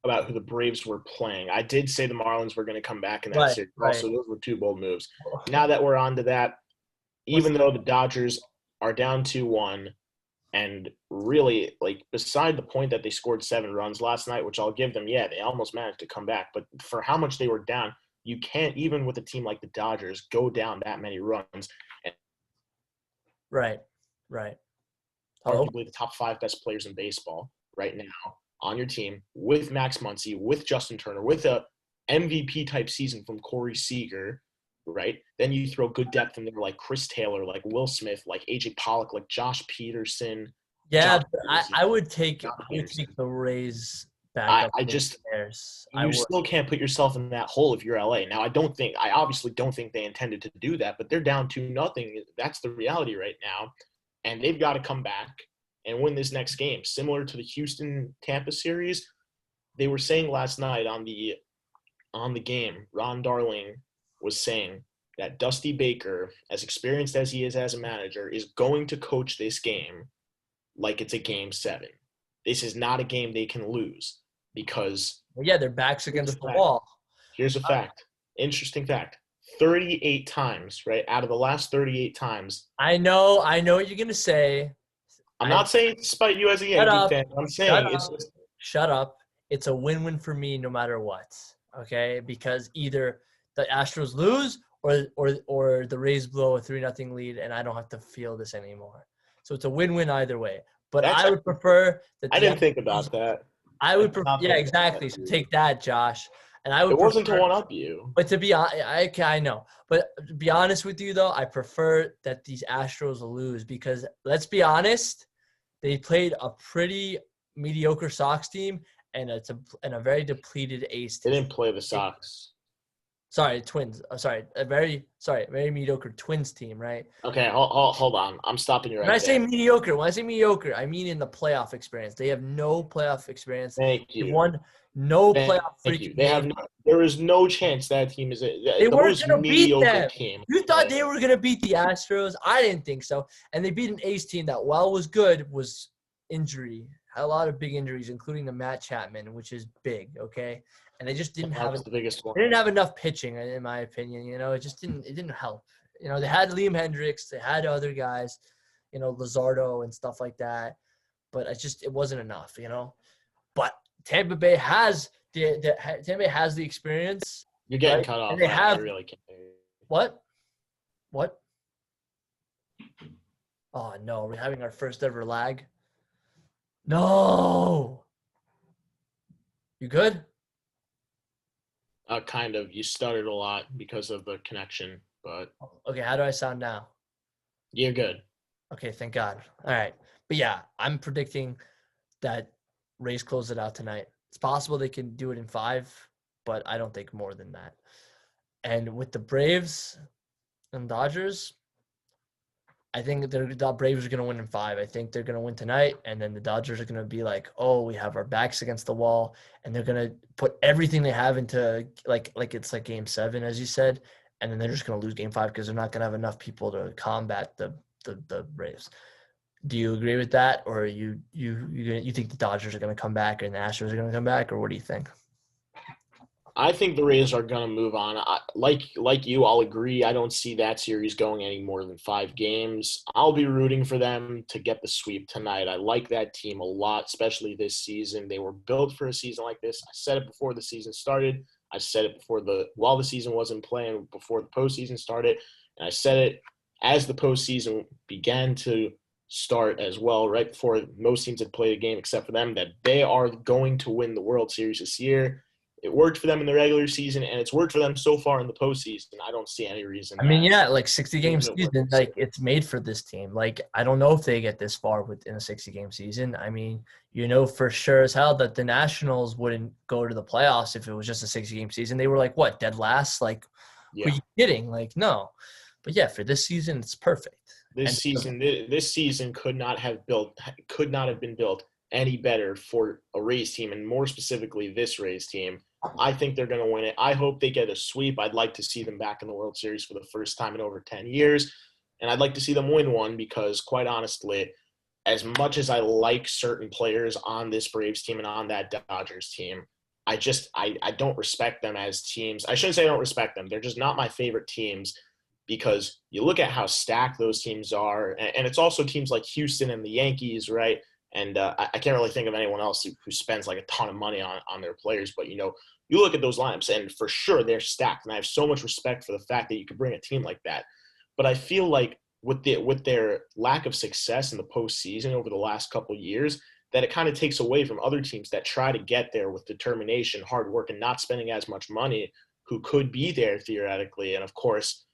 About who the Braves were playing. I did say the Marlins were going to come back in that series. Right. Also, those were 2 bold moves. Now that we're on to that, even though the Dodgers are down 2-1, And really, like, beside the point that they scored 7 runs last night, which I'll give them, yeah, they almost managed to come back. But for how much they were down, you can't, even with a team like the Dodgers, go down that many runs. And Right. Hello? arguably the top 5 best players in baseball right now on your team, with Max Muncy, with Justin Turner, with a MVP-type season from Corey Seager, right? Then you throw good depth in there like Chris Taylor, like Will Smith, like A.J. Pollock, like Josh Peterson. Yeah, Josh but Peterson, I would take John Peterson. the Rays back I up. just the Bears. you still can't put yourself in that hole if you're LA. Now, I obviously don't think they intended to do that, but they're down 2-0. That's the reality right now. And they've got to come back and win this next game. Similar to the Houston-Tampa series, they were saying last night on the game, Ron Darling was saying that Dusty Baker, as experienced as he is as a manager, is going to coach this game like it's a game 7. This is not a game they can lose because their backs against the wall. Here's a fact. Interesting fact. 38 times, right? Out of the last 38 times. I know what you're going to say. I'm not saying to spite you as a Yankee fan. I'm saying it's just – shut up. It's a win-win for me no matter what, okay? Because either the Astros lose or the Rays blow a 3-0 lead and I don't have to feel this anymore. So it's a win-win either way. But I would prefer that. I didn't think about that. I would prefer. Yeah, exactly. So take that, Josh. And I would. It wasn't to one-up you. But to be honest, I know. But to be honest with you, though, I prefer that these Astros lose because let's be honest, they played a pretty mediocre Sox team and a very depleted Ace team. They didn't play the Sox. Sorry, Twins. Very mediocre Twins team, right? Okay, hold on. I'm stopping you right there. When I say mediocre, I mean in the playoff experience. They have no playoff experience. Thank you. They've won no playoff freaking game. There is no chance that team is they weren't going to beat them. Team. You thought they were going to beat the Astros? I didn't think so. And they beat an Ace team that, while was good, was had a lot of big injuries, including the Matt Chapman, which is big, okay? And they just didn't have the biggest one. They didn't have enough pitching, in my opinion. It just didn't help. They had Liam Hendricks, they had other guys, Luzardo and stuff like that, but it wasn't enough, But Tampa Bay has the experience. You're getting cut off. And they have. I really can't. What? Oh no, we're having our first ever lag. No. You good? Kind of. You stuttered a lot because of the connection, but okay. How do I sound now? You're good. Okay, thank God. All right, but yeah, I'm predicting that Rays close it out tonight. It's possible they can do it in 5, but I don't think more than that. And with the Braves and Dodgers, I think the Braves are going to win in 5. I think they're going to win tonight, and then the Dodgers are going to be like, oh, we have our backs against the wall, and they're going to put everything they have into like it's like Game 7, as you said, and then they're just going to lose Game 5 because they're not going to have enough people to combat the Braves. Do you agree with that, or you think the Dodgers are going to come back and the Astros are going to come back, or what do you think? I think the Rays are going to move on. Like you, I'll agree. I don't see that series going any more than 5 games. I'll be rooting for them to get the sweep tonight. I like that team a lot, especially this season. They were built for a season like this. I said it before the season started. I said it while the season wasn't playing, before the postseason started. And I said it as the postseason began to start as well, right before most teams had played a game except for them, that they are going to win the World Series this year. It worked for them in the regular season, and it's worked for them so far in the postseason. I don't see any reason. I mean, yeah, like 60-game season, like it's made for this team. Like, I don't know if they get this far within a 60-game season. I mean, for sure as hell that the Nationals wouldn't go to the playoffs if it was just a 60-game season. They were like, what, dead last? Like, Are you kidding? Like, no. But yeah, for this season, it's perfect. This season could not have been built any better for a Rays team, and more specifically this Rays team. I think they're going to win it. I hope they get a sweep. I'd like to see them back in the World Series for the first time in over 10 years, and I'd like to see them win one because, quite honestly, as much as I like certain players on this Braves team and on that Dodgers team, I don't respect them as teams. I shouldn't say I don't respect them. They're just not my favorite teams because you look at how stacked those teams are, and it's also teams like Houston and the Yankees, right? And I can't really think of anyone else who spends like a ton of money on their players. But, you look at those lineups, and for sure they're stacked. And I have so much respect for the fact that you could bring a team like that. But I feel like with their lack of success in the postseason over the last couple of years, that it kind of takes away from other teams that try to get there with determination, hard work, and not spending as much money, who could be there theoretically. And, of course,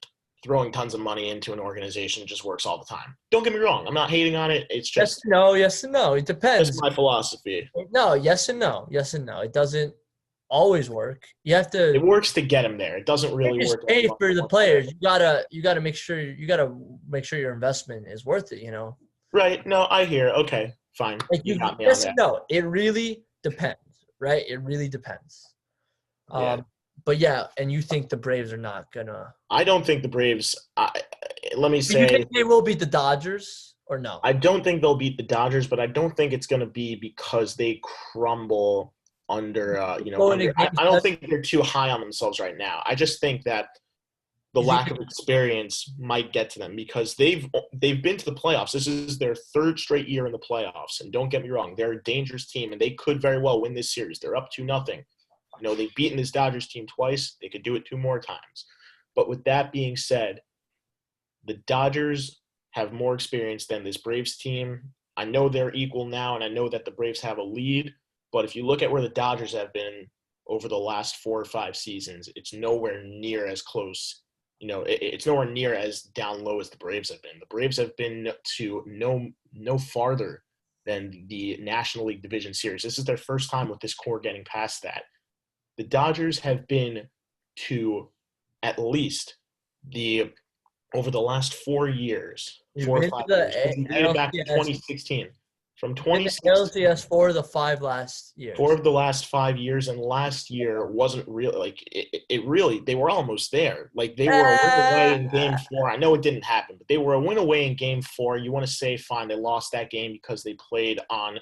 throwing tons of money into an organization just works all the time. Don't get me wrong. I'm not hating on it. It's just yes and no. It depends. That's my philosophy. No, yes and no. Yes and no. It doesn't always work. You have to. It works to get them there. It doesn't really work. Pay for the players. You gotta make sure your investment is worth it. Right. No, I hear. Okay, fine. Like yes and no. It really depends, right? It really depends. Yeah. But yeah, and you think the Braves are not gonna? I don't think the Braves. Let me say. You think they will beat the Dodgers or no? I don't think they'll beat the Dodgers, but I don't think it's going to be because they crumble under. I don't think they're too high on themselves right now. I just think that the lack of experience might get to them because they've been to the playoffs. This is their third straight year in the playoffs, and don't get me wrong, they're a dangerous team, and they could very well win this series. They're up 2-0. They've beaten this Dodgers team twice. They could do it 2 more times. But with that being said, the Dodgers have more experience than this Braves team. I know they're equal now, and I know that the Braves have a lead. But if you look at where the Dodgers have been over the last 4 or 5 seasons, it's nowhere near as close. It's nowhere near as down low as the Braves have been. The Braves have been to no farther than the National League Division Series. This is their first time with this core getting past that. The Dodgers have been to at least over the last 4 years, 4 or 5 years. We dated back to 2016. From 2016, NLCS 4 of the 5 last years. 4 of the last 5 years, and last year wasn't really like it. Really, they were almost there. Like they were a win away in Game 4. I know it didn't happen, but they were a win away in Game 4. You want to say, fine, they lost that game because they played on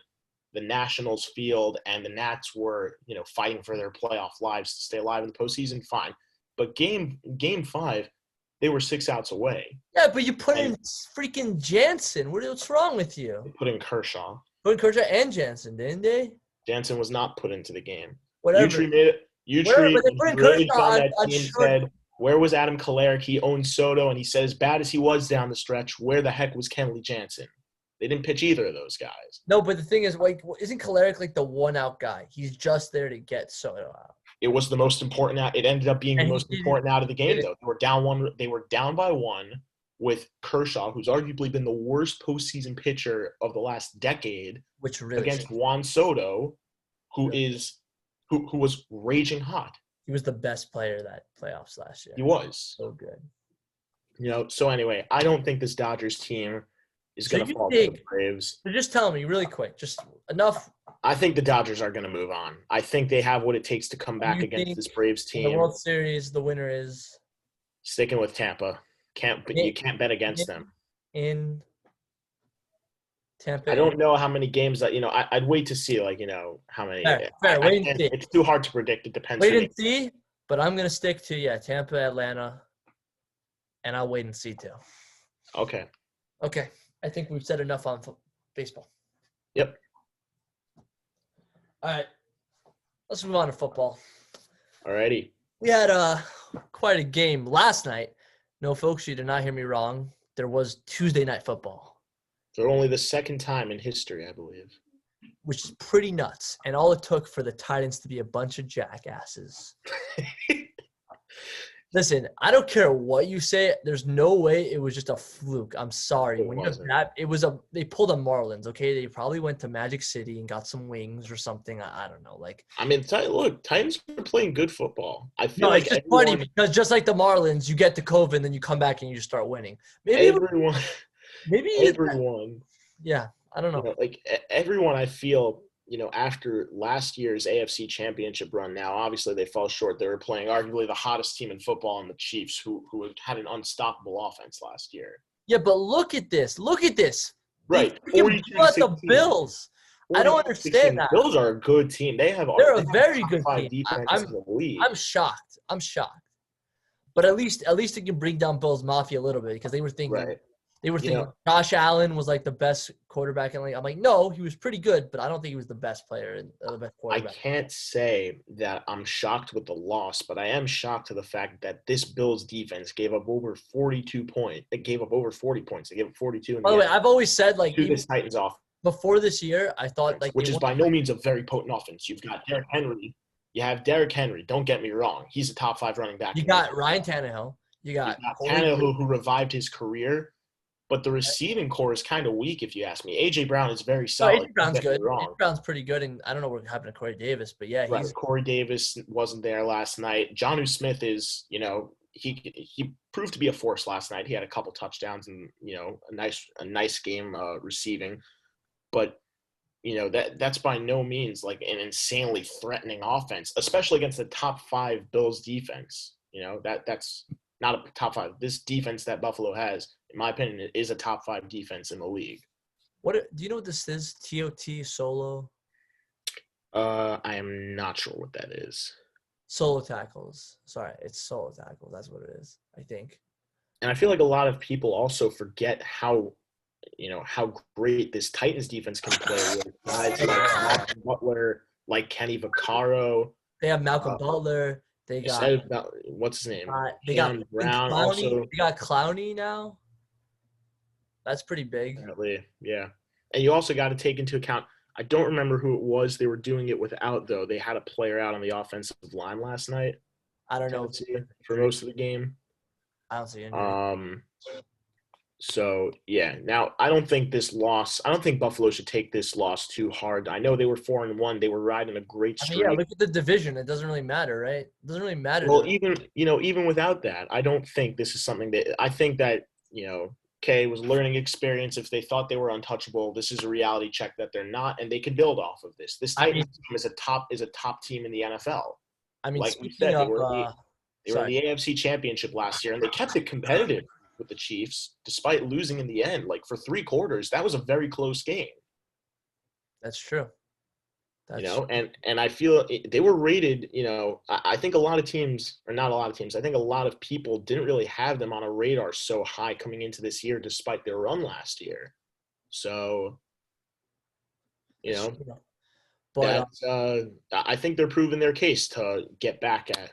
the Nationals field, and the Nats were, fighting for their playoff lives to stay alive in the postseason. Fine, but game 5, they were 6 outs away. Yeah, but you put in freaking Jansen. What's wrong with you? They put in Kershaw. Put in Kershaw and Jansen, didn't they? Jansen was not put into the game. Whatever. Really on that team said, where was Adam Kolarek? He owned Soto, and he said, as bad as he was down the stretch, where the heck was Kenley Jansen? They didn't pitch either of those guys. No, but the thing is, isn't Kolarek like the 1-out guy? He's just there to get Soto out. It was the most important out. It ended up being the most important out of the game, though. They were down 1. They were down by 1 with Kershaw, who's arguably been the worst postseason pitcher of the last decade, against Juan Soto, who was raging hot. He was the best player that playoffs last year. He was so good. So anyway, I don't think this Dodgers team is going to fall to the Braves. So just tell me really quick, just enough. I think the Dodgers are going to move on. I think they have what it takes to come back against this Braves team. In the World Series, the winner is sticking with Tampa. You can't bet against them. In Tampa. I don't know how many games that I'd wait to see how many. Fair. Wait and see. It's too hard to predict. It depends. Wait and see. But I'm going to stick to Tampa, Atlanta, and I'll wait and see too. Okay. I think we've said enough on baseball. Yep. All right. Let's move on to football. Alrighty. We had quite a game last night. No, folks, you did not hear me wrong. There was Tuesday night football. For only the second time in history, I believe. Which is pretty nuts. And all it took for the Titans to be a bunch of jackasses. Listen, I don't care what you say. There's no way it was just a fluke. I'm sorry. They pulled a Marlins, okay? They probably went to Magic City and got some wings or something. I don't know. Titans are playing good football. I feel it's just funny because just like the Marlins, you get to COVID and then you come back and you start winning. Everyone. Yeah, I don't know. Everyone, I feel, after last year's AFC Championship run, now obviously they fell short. They were playing arguably the hottest team in football in the Chiefs, who had an unstoppable offense last year. Yeah, but look at this. Right. The Bills. I don't understand that. The Bills are a good team. They're a very good team. Defense in the league. I'm shocked. But at least it can bring down Bills Mafia a little bit because they were thinking Right. Josh Allen was like the best quarterback in the league. I'm like, no, he was pretty good, but I don't think he was the best player and the best I quarterback. can't say that I'm shocked with the loss, but I am shocked to the fact that this Bills defense gave up over 42 points. It gave up over 40 points. They gave up 42 in By the way, end I've always said like to even this Titans offense, before this year, I thought like which is by no means a very potent offense. You've got Derrick Henry. You have Derrick Henry. Don't get me wrong. He's a top 5 running back. you got Ryan Tannehill. You got Tannehill, who revived his career. But the receiving core is kind of weak, if you ask me. A.J. Brown is very solid. A.J. Brown's good. A.J. Brown's pretty good, and I don't know what happened to Corey Davis, but yeah, right. Corey Davis wasn't there last night. Jonnu Smith is, he proved to be a force last night. He had a couple touchdowns and, a nice game receiving. But, that's by no means like an insanely threatening offense, especially against the top 5 Bills defense. That's not a top 5. This defense that Buffalo has, in my opinion, is a top 5 defense in the league. Do you know what this is? TOT solo? I am not sure what that is. Solo tackles. Sorry, it's solo tackles. That's what it is, I think. And I feel like a lot of people also forget how great this Titans defense can play with guys like Malcolm Butler, like Kenny Vaccaro. They have Malcolm Butler. They got what's his name? They got Brown. Clowney. Also, they got Clowney now. That's pretty big. Apparently, yeah. And you also got to take into account. I don't remember who it was they were doing it without, though. They had a player out on the offensive line last night. I don't know for most of the game. I don't see any. So, yeah. Now, I don't think Buffalo should take this loss too hard. I know they were 4-1. They were riding a great streak. Yeah, look at the division. It doesn't really matter, right? It doesn't really matter. Well, even without that, I don't think this is something that – I think that, Kay was learning experience. If they thought they were untouchable, this is a reality check that they're not, and they can build off of this. This Titans team is a top team in the NFL. I mean, like we said, they were in the AFC Championship last year, and they kept it competitive with the Chiefs, despite losing in the end. Like for 3 quarters, that was a very close game. That's true. And I feel they were rated, I think a lot of teams, or not a lot of teams, I think a lot of people didn't really have them on a radar so high coming into this year, despite their run last year. So, but I think they're proving their case to get back at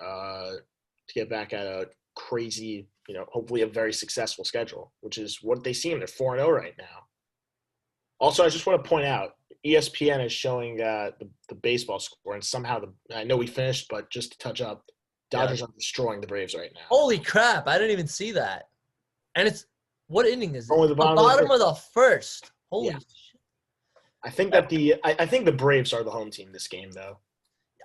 a crazy, hopefully a very successful schedule, which is what they seem. They're 4-0 right now. Also, I just want to point out, ESPN is showing the baseball score, and somehow I know we finished, but just to touch up, Dodgers are destroying the Braves right now. Holy crap! I didn't even see that. And it's what inning is it? Only the bottom of the first. Holy shit! I think that I think the Braves are the home team this game, though.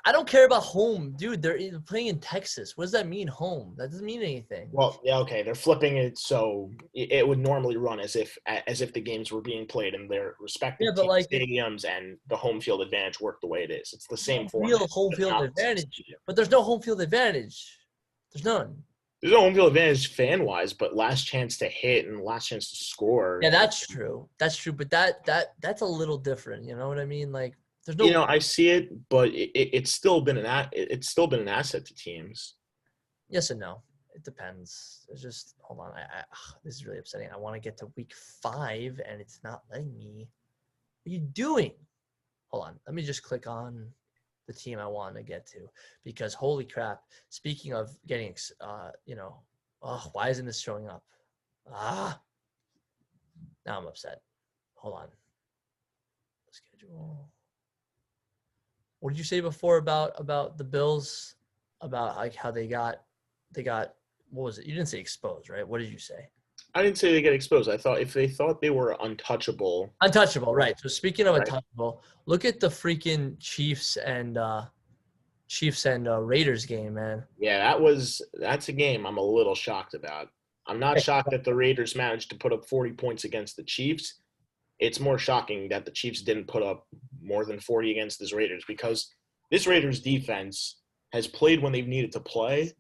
I don't care about home, dude. They're playing in Texas. What does that mean, home? That doesn't mean anything. Well, yeah, okay. They're flipping it so it would normally run as if the games were being played in their respective stadiums, and the home field advantage worked the way it is. It's the same format. Real home field advantage, but there's no home field advantage. There's none. There's no home field advantage fan-wise, but last chance to hit and last chance to score. Yeah, that's true. That's true, but that's a little different. You know what I mean? Like. There's no, I see it, but it's still been an asset to teams. Yes and no. It depends. It's just hold on. This is really upsetting. I want to get to week 5, and it's not letting me. What are you doing? Hold on. Let me just click on the team I want to get to, because holy crap! Speaking of getting, why isn't this showing up? Now I'm upset. Hold on. Schedule. What did you say before about the Bills? About like how they got what was it? You didn't say exposed, right? What did you say? I didn't say they get exposed. I thought if they thought they were untouchable. Untouchable, right. So speaking of untouchable, look at the freaking Chiefs and Raiders game, man. Yeah, that's a game I'm a little shocked about. I'm not shocked that the Raiders managed to put up 40 points against the Chiefs. It's more shocking that the Chiefs didn't put up more than 40 against this Raiders, because this Raiders defense has played when they've needed to play,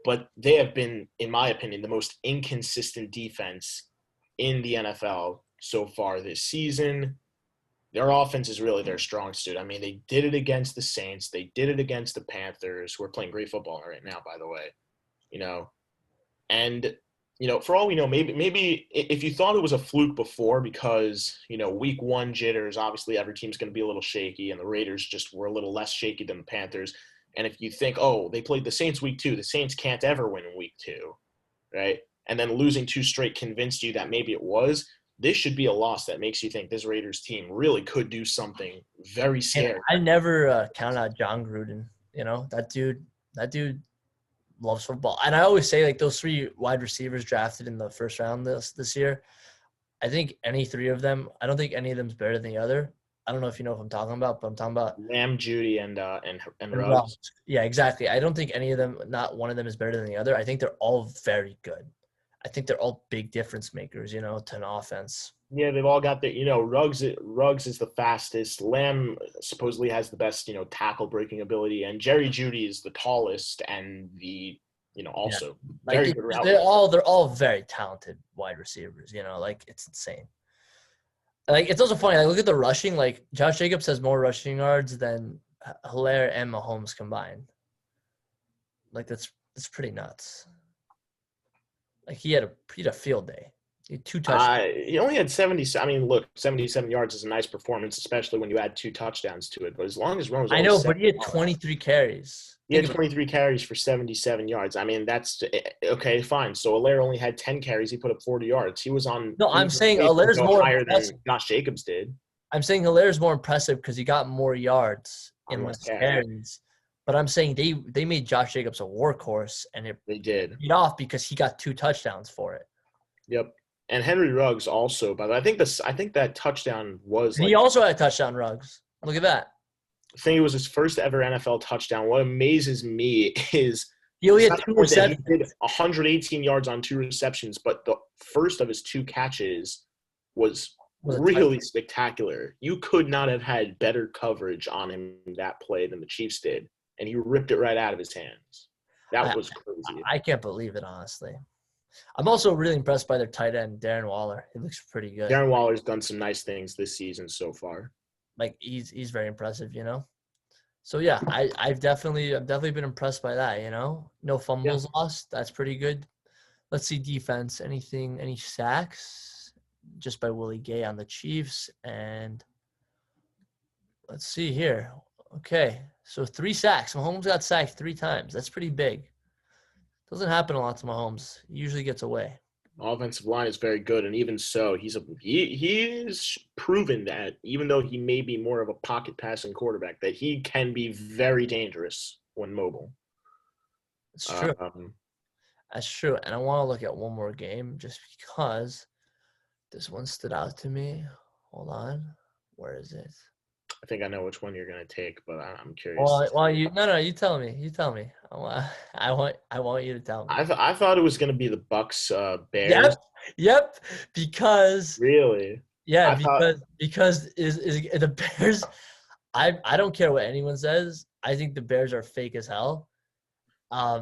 but they have been, in my opinion, the most inconsistent defense in the NFL so far this season. Their offense is really their strong suit. I mean, they did it against the Saints. They did it against the Panthers, who are playing great football right now, by the way. you know, and for all we know, maybe if you thought it was a fluke before because week one jitters, obviously every team's going to be a little shaky, and the Raiders just were a little less shaky than the Panthers. And if you think, oh, they played the Saints week 2, the Saints can't ever win in week 2, right? And then losing 2 straight convinced you that maybe it was. This should be a loss that makes you think this Raiders team really could do something very scary. And I never count out John Gruden. That dude loves football. And I always say, like, those 3 wide receivers drafted in the first round this year, I think any 3 of them, I don't think any of them is better than the other. I don't know if you know what I'm talking about, but I'm talking about Lamb, Judy, and Ruggs. Yeah, exactly. I don't think any of them, not one of them is better than the other. I think they're all very good. I think they're all big difference makers, to an offense. Yeah, they've all got Ruggs is the fastest. Lamb supposedly has the best, tackle breaking ability, and Jerry Jeudy is the tallest and the, also very good route. They're all very talented wide receivers, like it's insane. Like, it's also funny, like, look at the rushing, like Josh Jacobs has more rushing yards than Hilaire and Mahomes combined. Like, that's pretty nuts. Like, he had a field day. He had 2 touchdowns. He only had 70. I mean, look, 77 yards is a nice performance, especially when you add 2 touchdowns to it. But as long as Rome was, I know, but he had 23 carries. He had 23 carries for 77 yards. I mean, that's okay, fine. So Allaire only had 10 carries. He put up 40 yards. He was on. No, I'm saying Allaire's more higher impressive than Josh Jacobs did. I'm saying Hillaire's more impressive because he got more yards in less carries. But I'm saying they made Josh Jacobs a workhorse, and they did beat off because he got 2 touchdowns for it. Yep, and Henry Ruggs also. But I think that touchdown was. He also had a touchdown. Ruggs. Look at that. I think it was his first ever NFL touchdown. What amazes me is he only had 2 receptions. He did 118 yards on 2 receptions, but the first of his 2 catches was really spectacular. You could not have had better coverage on him in that play than the Chiefs did, and he ripped it right out of his hands. That was crazy. I can't believe it, honestly. I'm also really impressed by their tight end, Darren Waller. He looks pretty good. Darren Waller's done some nice things this season so far. Like, he's very impressive, So yeah, I've definitely been impressed by that, No fumbles lost. That's pretty good. Let's see defense. Any sacks? Just by Willie Gay on the Chiefs. And let's see here. Okay. So 3 sacks. Mahomes got sacked 3 times. That's pretty big. Doesn't happen a lot to Mahomes. He usually gets away. Offensive line is very good, and even so, he's proven that even though he may be more of a pocket passing quarterback, that he can be very dangerous when mobile. It's true. That's true. And I want to look at one more game just because this one stood out to me. Hold on. Where is it? I think I know which one you're going to take, but I'm curious. Well, you tell me. You tell me. I want you to tell me. I thought it was going to be the Bucks Bears. Yep. Because really, yeah, because is the Bears. I don't care what anyone says. I think the Bears are fake as hell.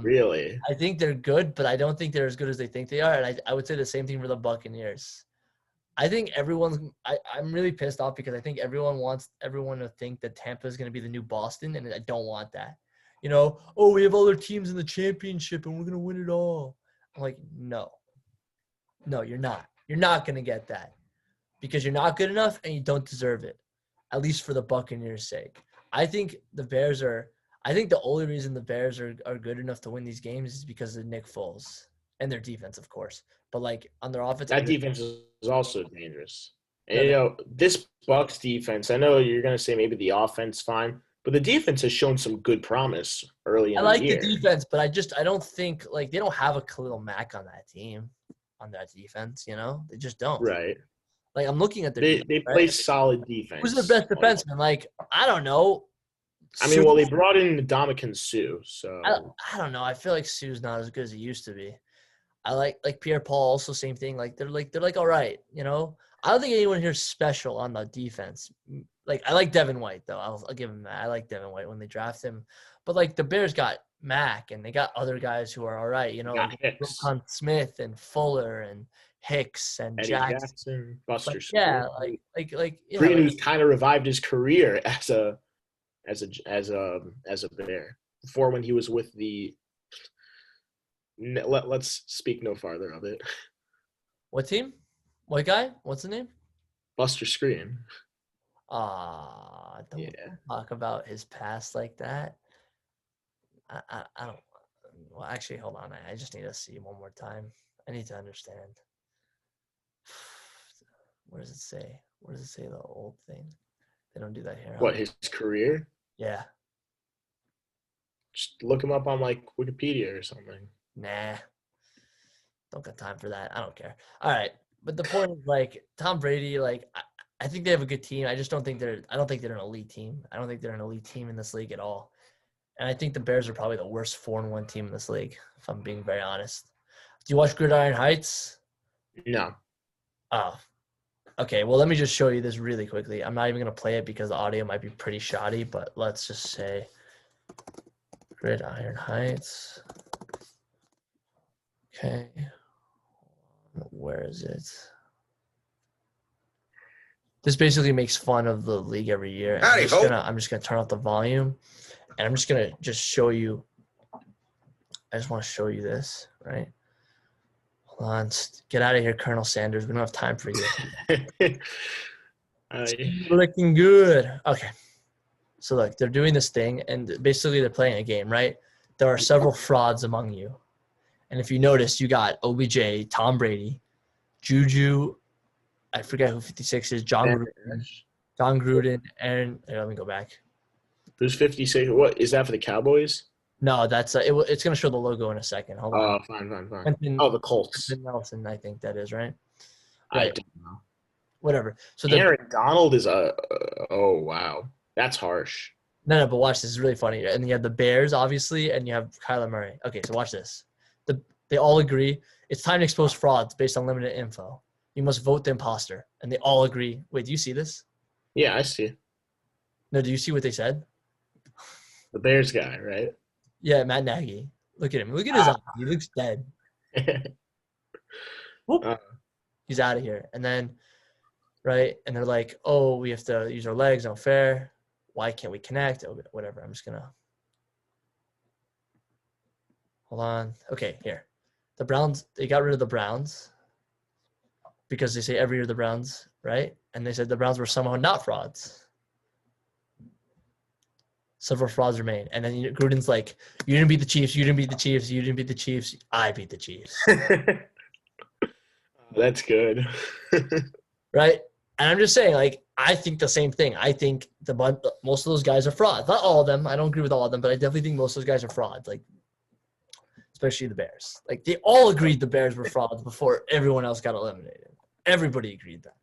Really, I think they're good, but I don't think they're as good as they think they are. And I would say the same thing for the Buccaneers. I think I'm really pissed off because I think everyone wants everyone to think that Tampa is going to be the new Boston, and I don't want that. We have other teams in the championship, and we're going to win it all. I'm like, no, you're not. You're not going to get that because you're not good enough, and you don't deserve it, at least for the Buccaneers' sake. I think the only reason the Bears are good enough to win these games is because of Nick Foles and their defense, of course. But, like, on their offense – that defense is also dangerous. And, this Bucs defense, I know you're going to say maybe the offense fine, but the defense has shown some good promise early in the year. I like the defense, but I don't think – like, they don't have a Khalil Mack on that team, on that defense, They just don't. Right. Like, I'm looking at their defense. They play solid defense. Who's their best defenseman? Like, I don't know. I mean, well, they brought in Ndamukong Suh, so I don't know. I feel like Sue's not as good as he used to be. I like Pierre-Paul, also same thing. Like they're all right, I don't think anyone here is special on the defense. Like, I like Devin White though. I'll give him that. I like Devin White when they draft him. But like the Bears got Mack and they got other guys who are all right, like Roquan Smith and Fuller and Hicks and Eddie Jackson, Buster. Yeah, like Green kind of revived his career as a Bear before when he was with the Let's speak no farther of it. What team? What guy? What's the name? Buster Screen. Don't Yeah. talk about his past like that. I don't. Well, actually, hold on. I just need to see one more time. I need to understand. What does it say? What does it say? The old thing. They don't do that here. Huh? What, his career? Yeah. Just look him up on like Wikipedia or something. Nah. Don't got time for that. I don't care. All right. But the point is, like, Tom Brady, like, I think they have a good team. I just don't think they're an elite team. I don't think they're an elite team in this league at all. And I think the Bears are probably the worst 4-1 team in this league, if I'm being very honest. Do you watch Gridiron Heights? No. Oh. Okay, well, let me just show you this really quickly. I'm not even going to play it because the audio might be pretty shoddy, but let's just say Gridiron Heights. Okay. Where is it? This basically makes fun of the league every year. I'm just gonna turn off the volume, and I'm just gonna show you. I just want to show you this, right? Hold on, get out of here, Colonel Sanders. We don't have time for you. Looking good. Okay. So look, they're doing this thing, and basically they're playing a game, right? There are several frauds among you, and if you notice, you got OBJ, Tom Brady, Juju. I forget who 56 is. John Gruden, and let me go back. Who's 56? What is that for the Cowboys? No, that's it's going to show the logo in a second. Hold on. Oh, fine. The Colts. Nelson, I think that is right. I don't know. Whatever. So Aaron Donald is oh wow, that's harsh. No, but watch this. It's really funny. And you have the Bears, obviously, and you have Kyler Murray. Okay, so watch this. They all agree it's time to expose frauds based on limited info. You must vote the imposter. And they all agree. Wait, do you see this? Yeah, I see. No, do you see what they said? The Bears guy, right? Yeah, Matt Nagy. Look at him. Look at his eye. He looks dead. He's out of here. And then, right? And they're like, oh, we have to use our legs. No fair. Why can't we connect? Oh, whatever. I'm just going to. Hold on. Okay, here. The Browns, they got rid of the Browns because they say every year the Browns, right? And they said the Browns were somehow not frauds. Several frauds remain. And then Gruden's like, you didn't beat the Chiefs. You didn't beat the Chiefs. You didn't beat the Chiefs. I beat the Chiefs. That's good. Right? And I'm just saying, like, I think the same thing. I think most of those guys are frauds. Not all of them. I don't agree with all of them, but I definitely think most of those guys are frauds. Like, especially the Bears. Like, they all agreed the Bears were frauds before everyone else got eliminated. Everybody agreed that.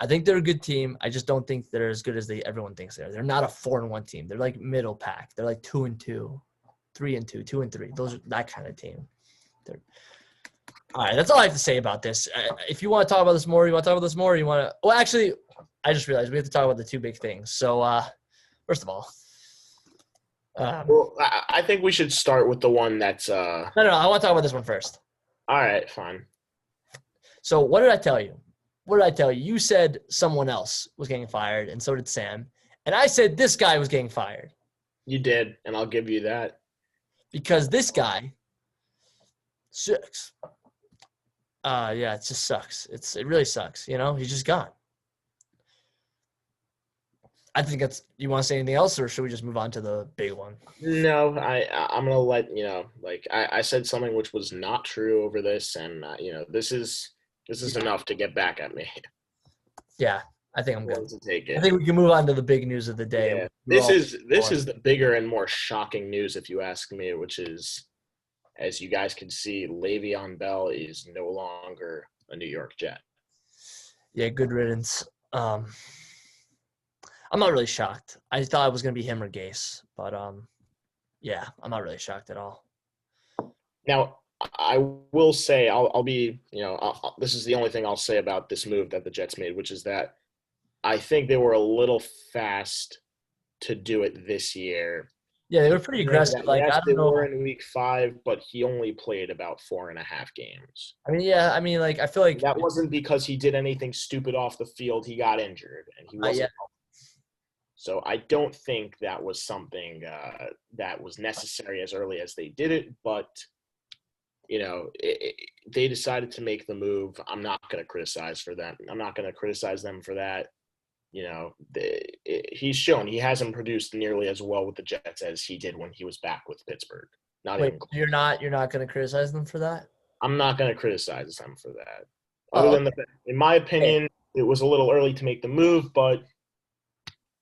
I think they're a good team. I just don't think they're as good as everyone thinks they are. They're not a 4-1 team. They're like middle pack. They're like 2-2, 3-2, 2-3. Those are that kind of team. All right, that's all I have to say about this. If you want to talk about this more, you want to talk about this more, you want to – well, actually, I just realized we have to talk about the two big things. So, first of all – well, I think we should start with the one that's No, I want to talk about this one first. All right, fine. So what did I tell you? What did I tell you? You said someone else was getting fired, and so did Sam. And I said this guy was getting fired. You did, and I'll give you that. Because this guy sucks. Yeah, it just sucks. It really sucks. You know, he's just gone. I think that's – you want to say anything else, or should we just move on to the big one? No, I'm going to let, like I said something which was not true over this, and, this is enough to get back at me. Yeah, I think I'm good. To take it. I think we can move on to the big news of the day. Yeah. This is the bigger and more shocking news, if you ask me, which is, as you guys can see, Le'Veon Bell is no longer a New York Jet. Yeah, good riddance. I'm not really shocked. I thought it was going to be him or Gase, but yeah, I'm not really shocked at all. Now, I will say I'll be, this is the only thing I'll say about this move that the Jets made, which is that I think they were a little fast to do it this year. Yeah, they were pretty aggressive. Like, yes, I don't know. They were in week 5, but he only played about 4.5 games. I mean, like, I feel like that wasn't because he did anything stupid off the field. He got injured, and he wasn't. So I don't think that was something that was necessary as early as they did it, but they decided to make the move. I'm not going to criticize for them. I'm not going to criticize them for that. He's shown he hasn't produced nearly as well with the Jets as he did when he was back with Pittsburgh. Wait, you're not going to criticize them for that? I'm not going to criticize them for that. In my opinion, it was a little early to make the move, but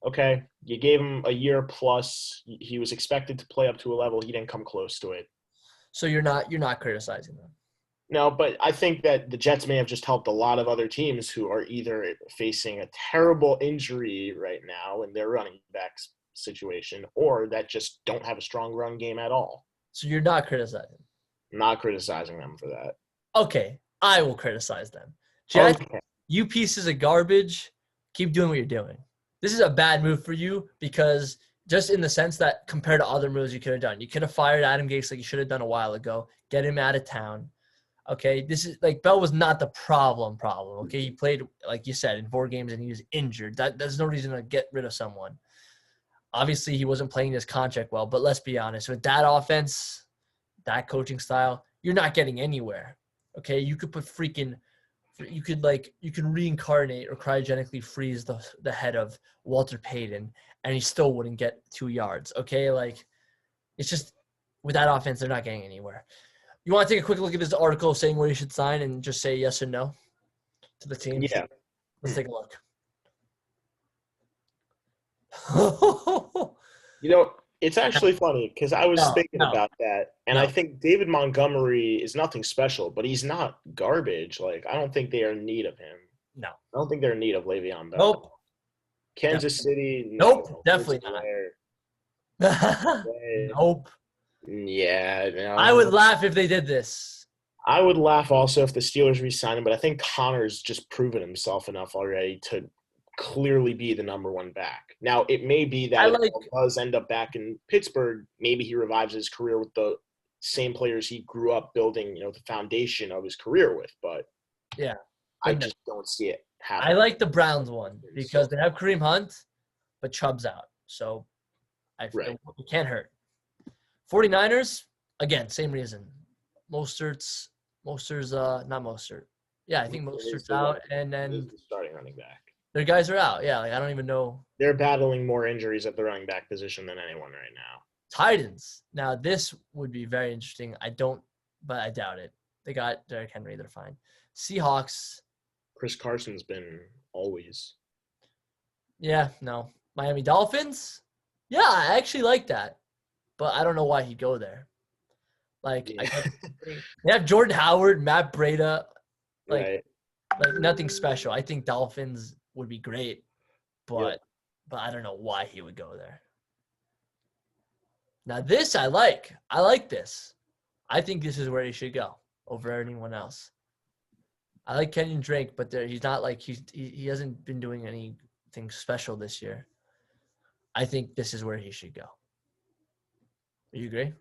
okay, you gave him a year plus. He was expected to play up to a level. He didn't come close to it. So you're not criticizing them. No, but I think that the Jets may have just helped a lot of other teams who are either facing a terrible injury right now in their running backs situation, or that just don't have a strong run game at all. So you're not criticizing? I'm not criticizing them for that. Okay, I will criticize them. Jets, You pieces of garbage, keep doing what you're doing. This is a bad move for you because just in the sense that compared to other moves you could have done. You could have fired Adam Gase like you should have done a while ago, get him out of town. Okay, this is like Bell was not the problem. Okay, he played, like you said, in 4 games and he was injured. There's no reason to get rid of someone. Obviously, he wasn't playing his contract well, but let's be honest. With that offense, that coaching style, you're not getting anywhere. Okay, you could reincarnate or cryogenically freeze the head of Walter Payton, and he still wouldn't get 2 yards. Okay, like it's just with that offense, they're not getting anywhere. You want to take a quick look at this article saying where you should sign and just say yes or no to the team? Yeah. Let's take a look. It's actually funny because I was thinking about that, and I think David Montgomery is nothing special, but he's not garbage. Like, I don't think they are in need of him. No. I don't think they're in need of Le'Veon Bell. Nope. Kansas City? Nope, definitely not. Nope. Yeah. No. I would laugh if they did this. I would laugh also if the Steelers re-sign him, but I think Connor's just proven himself enough already to clearly be the number 1 back. Now, it may be that if he does end up back in Pittsburgh, maybe he revives his career with the same players he grew up building, the foundation of his career with. But yeah, I just don't see it happening. I like the Browns one because they have Kareem Hunt, but Chubb's out. So it can't hurt. 49ers, again, same reason. Mostert's not Mostert. Yeah, I think Mostert's out, and then the starting running back. Their guys are out. Yeah, like I don't even know. They're battling more injuries at the running back position than anyone right now. Titans. Now this would be very interesting. But I doubt it. They got Derrick Henry. They're fine. Seahawks. Chris Carson's been always. Yeah, no. Miami Dolphins. Yeah, I actually like that. But I don't know why he'd go there. Like, they have Jordan Howard, Matt Breida. Like nothing special. I think Dolphins would be great, but I don't know why he would go there. Now this I like. I like this. I think this is where he should go over anyone else. I like Kenyon Drake, but he's not like he hasn't been doing anything special this year. I think this is where he should go. You agree?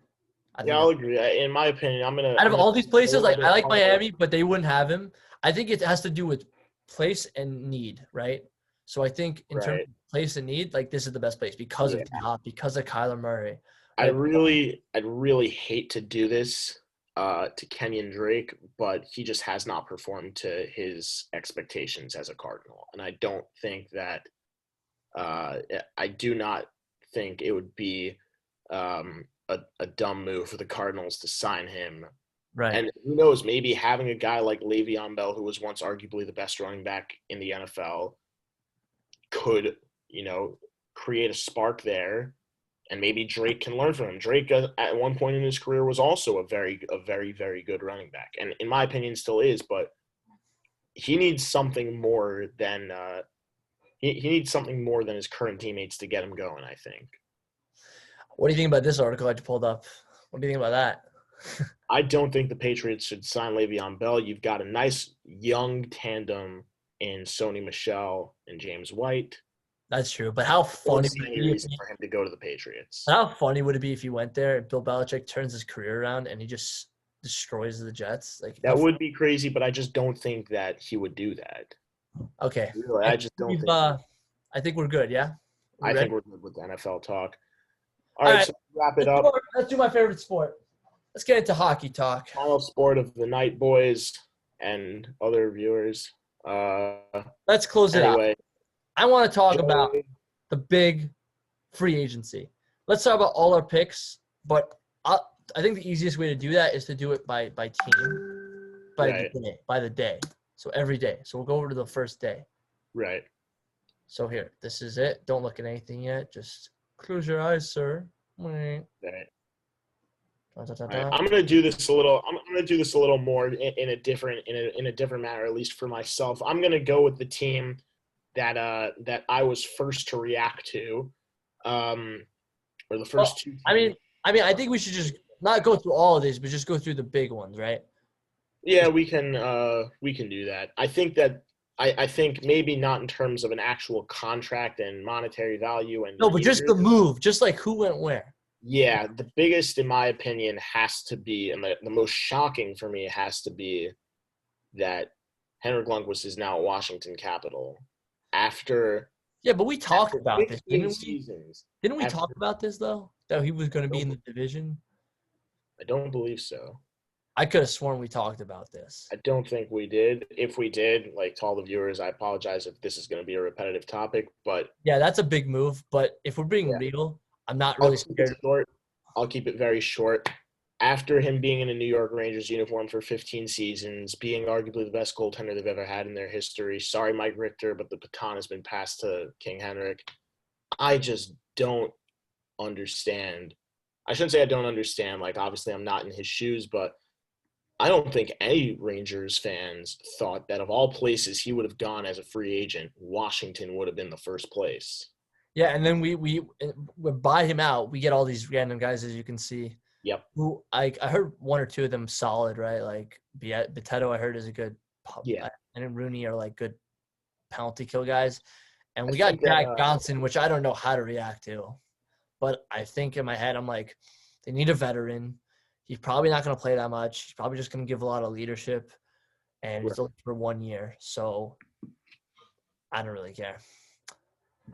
I'll agree. In my opinion, out of all these places, like I like Miami, but they wouldn't have him. I think it has to do with place and need, right? So I think in terms of place and need, like this is the best place because of D-Hop, because of Kyler Murray. I'd really hate to do this to Kenyon Drake, but he just has not performed to his expectations as a Cardinal, and I don't think that. I do not think it would be a dumb move for the Cardinals to sign him. Right. And who knows, maybe having a guy like Le'Veon Bell, who was once arguably the best running back in the NFL, could, create a spark there, and maybe Drake can learn from him. Drake, at one point in his career, was also a very, very good running back, and in my opinion, still is. But he needs something more than he needs something more than his current teammates to get him going, I think. What do you think about this article I just pulled up? What do you think about that? I don't think the Patriots should sign Le'Veon Bell. You've got a nice young tandem in Sony Michel and James White. That's true, but how funny would it be for him to go to the Patriots? How funny would it be if he went there and Bill Belichick turns his career around and he just destroys the Jets? Like that would be crazy, but I just don't think that he would do that. Okay. Really, I just don't think. I think we're good, yeah? I think we're good with the NFL talk. All right, so wrap it up. Let's do my favorite sport. let's get into hockey talk. Final sport of the night, boys and other viewers. Let's close it out. Anyway, I want to talk about Joey, the big free agency. Let's talk about all our picks, but I think the easiest way to do that is to do it by team, by the day. So every day. So we'll go over to the first day. right. So here, this is it. Don't look at anything yet. Just close your eyes, sir. Right. Da, da, da, All da. right. I'm gonna do this a little. I'm gonna do this a little more in a different manner, at least for myself. I'm gonna go with the team that I was first to react to, or the first two. I mean, I think we should just not go through all of these, but just go through the big ones, right? Yeah, we can do that. I think that I think maybe not in terms of an actual contract and monetary value and No, but just the move, just like who went where. Yeah, the biggest, in my opinion, has to be, and the most shocking for me has to be that Henrik Lundqvist is now at Washington Capital after. Yeah, but we talked about this, 15 didn't we? seasons. Didn't we talk about this though? That he was going to be in the division. I don't believe so. I could have sworn we talked about this. I don't think we did. If we did, like to all the viewers, I apologize if this is going to be a repetitive topic, but Yeah, that's a big move. But if we're being real, I'm not really scared. I'll keep it very short. After him being in a New York Rangers uniform for 15 seasons, being arguably the best goaltender they've ever had in their history, sorry, Mike Richter, but the baton has been passed to King Henrik. I just don't understand. I shouldn't say I don't understand. Like, obviously, I'm not in his shoes, but I don't think any Rangers fans thought that of all places he would have gone as a free agent, Washington would have been the first place. Yeah, and then we buy him out. We get all these random guys, as you can see. Yep. Who I heard one or two of them solid, right? Like Bitetto, I heard is a good. Yeah. And then Rooney are like good penalty kill guys, and we got Jack Johnson, which I don't know how to react to, but I think in my head I'm like, they need a veteran. He's probably not going to play that much. He's probably just going to give a lot of leadership, and he's looking for 1 year. So I don't really care.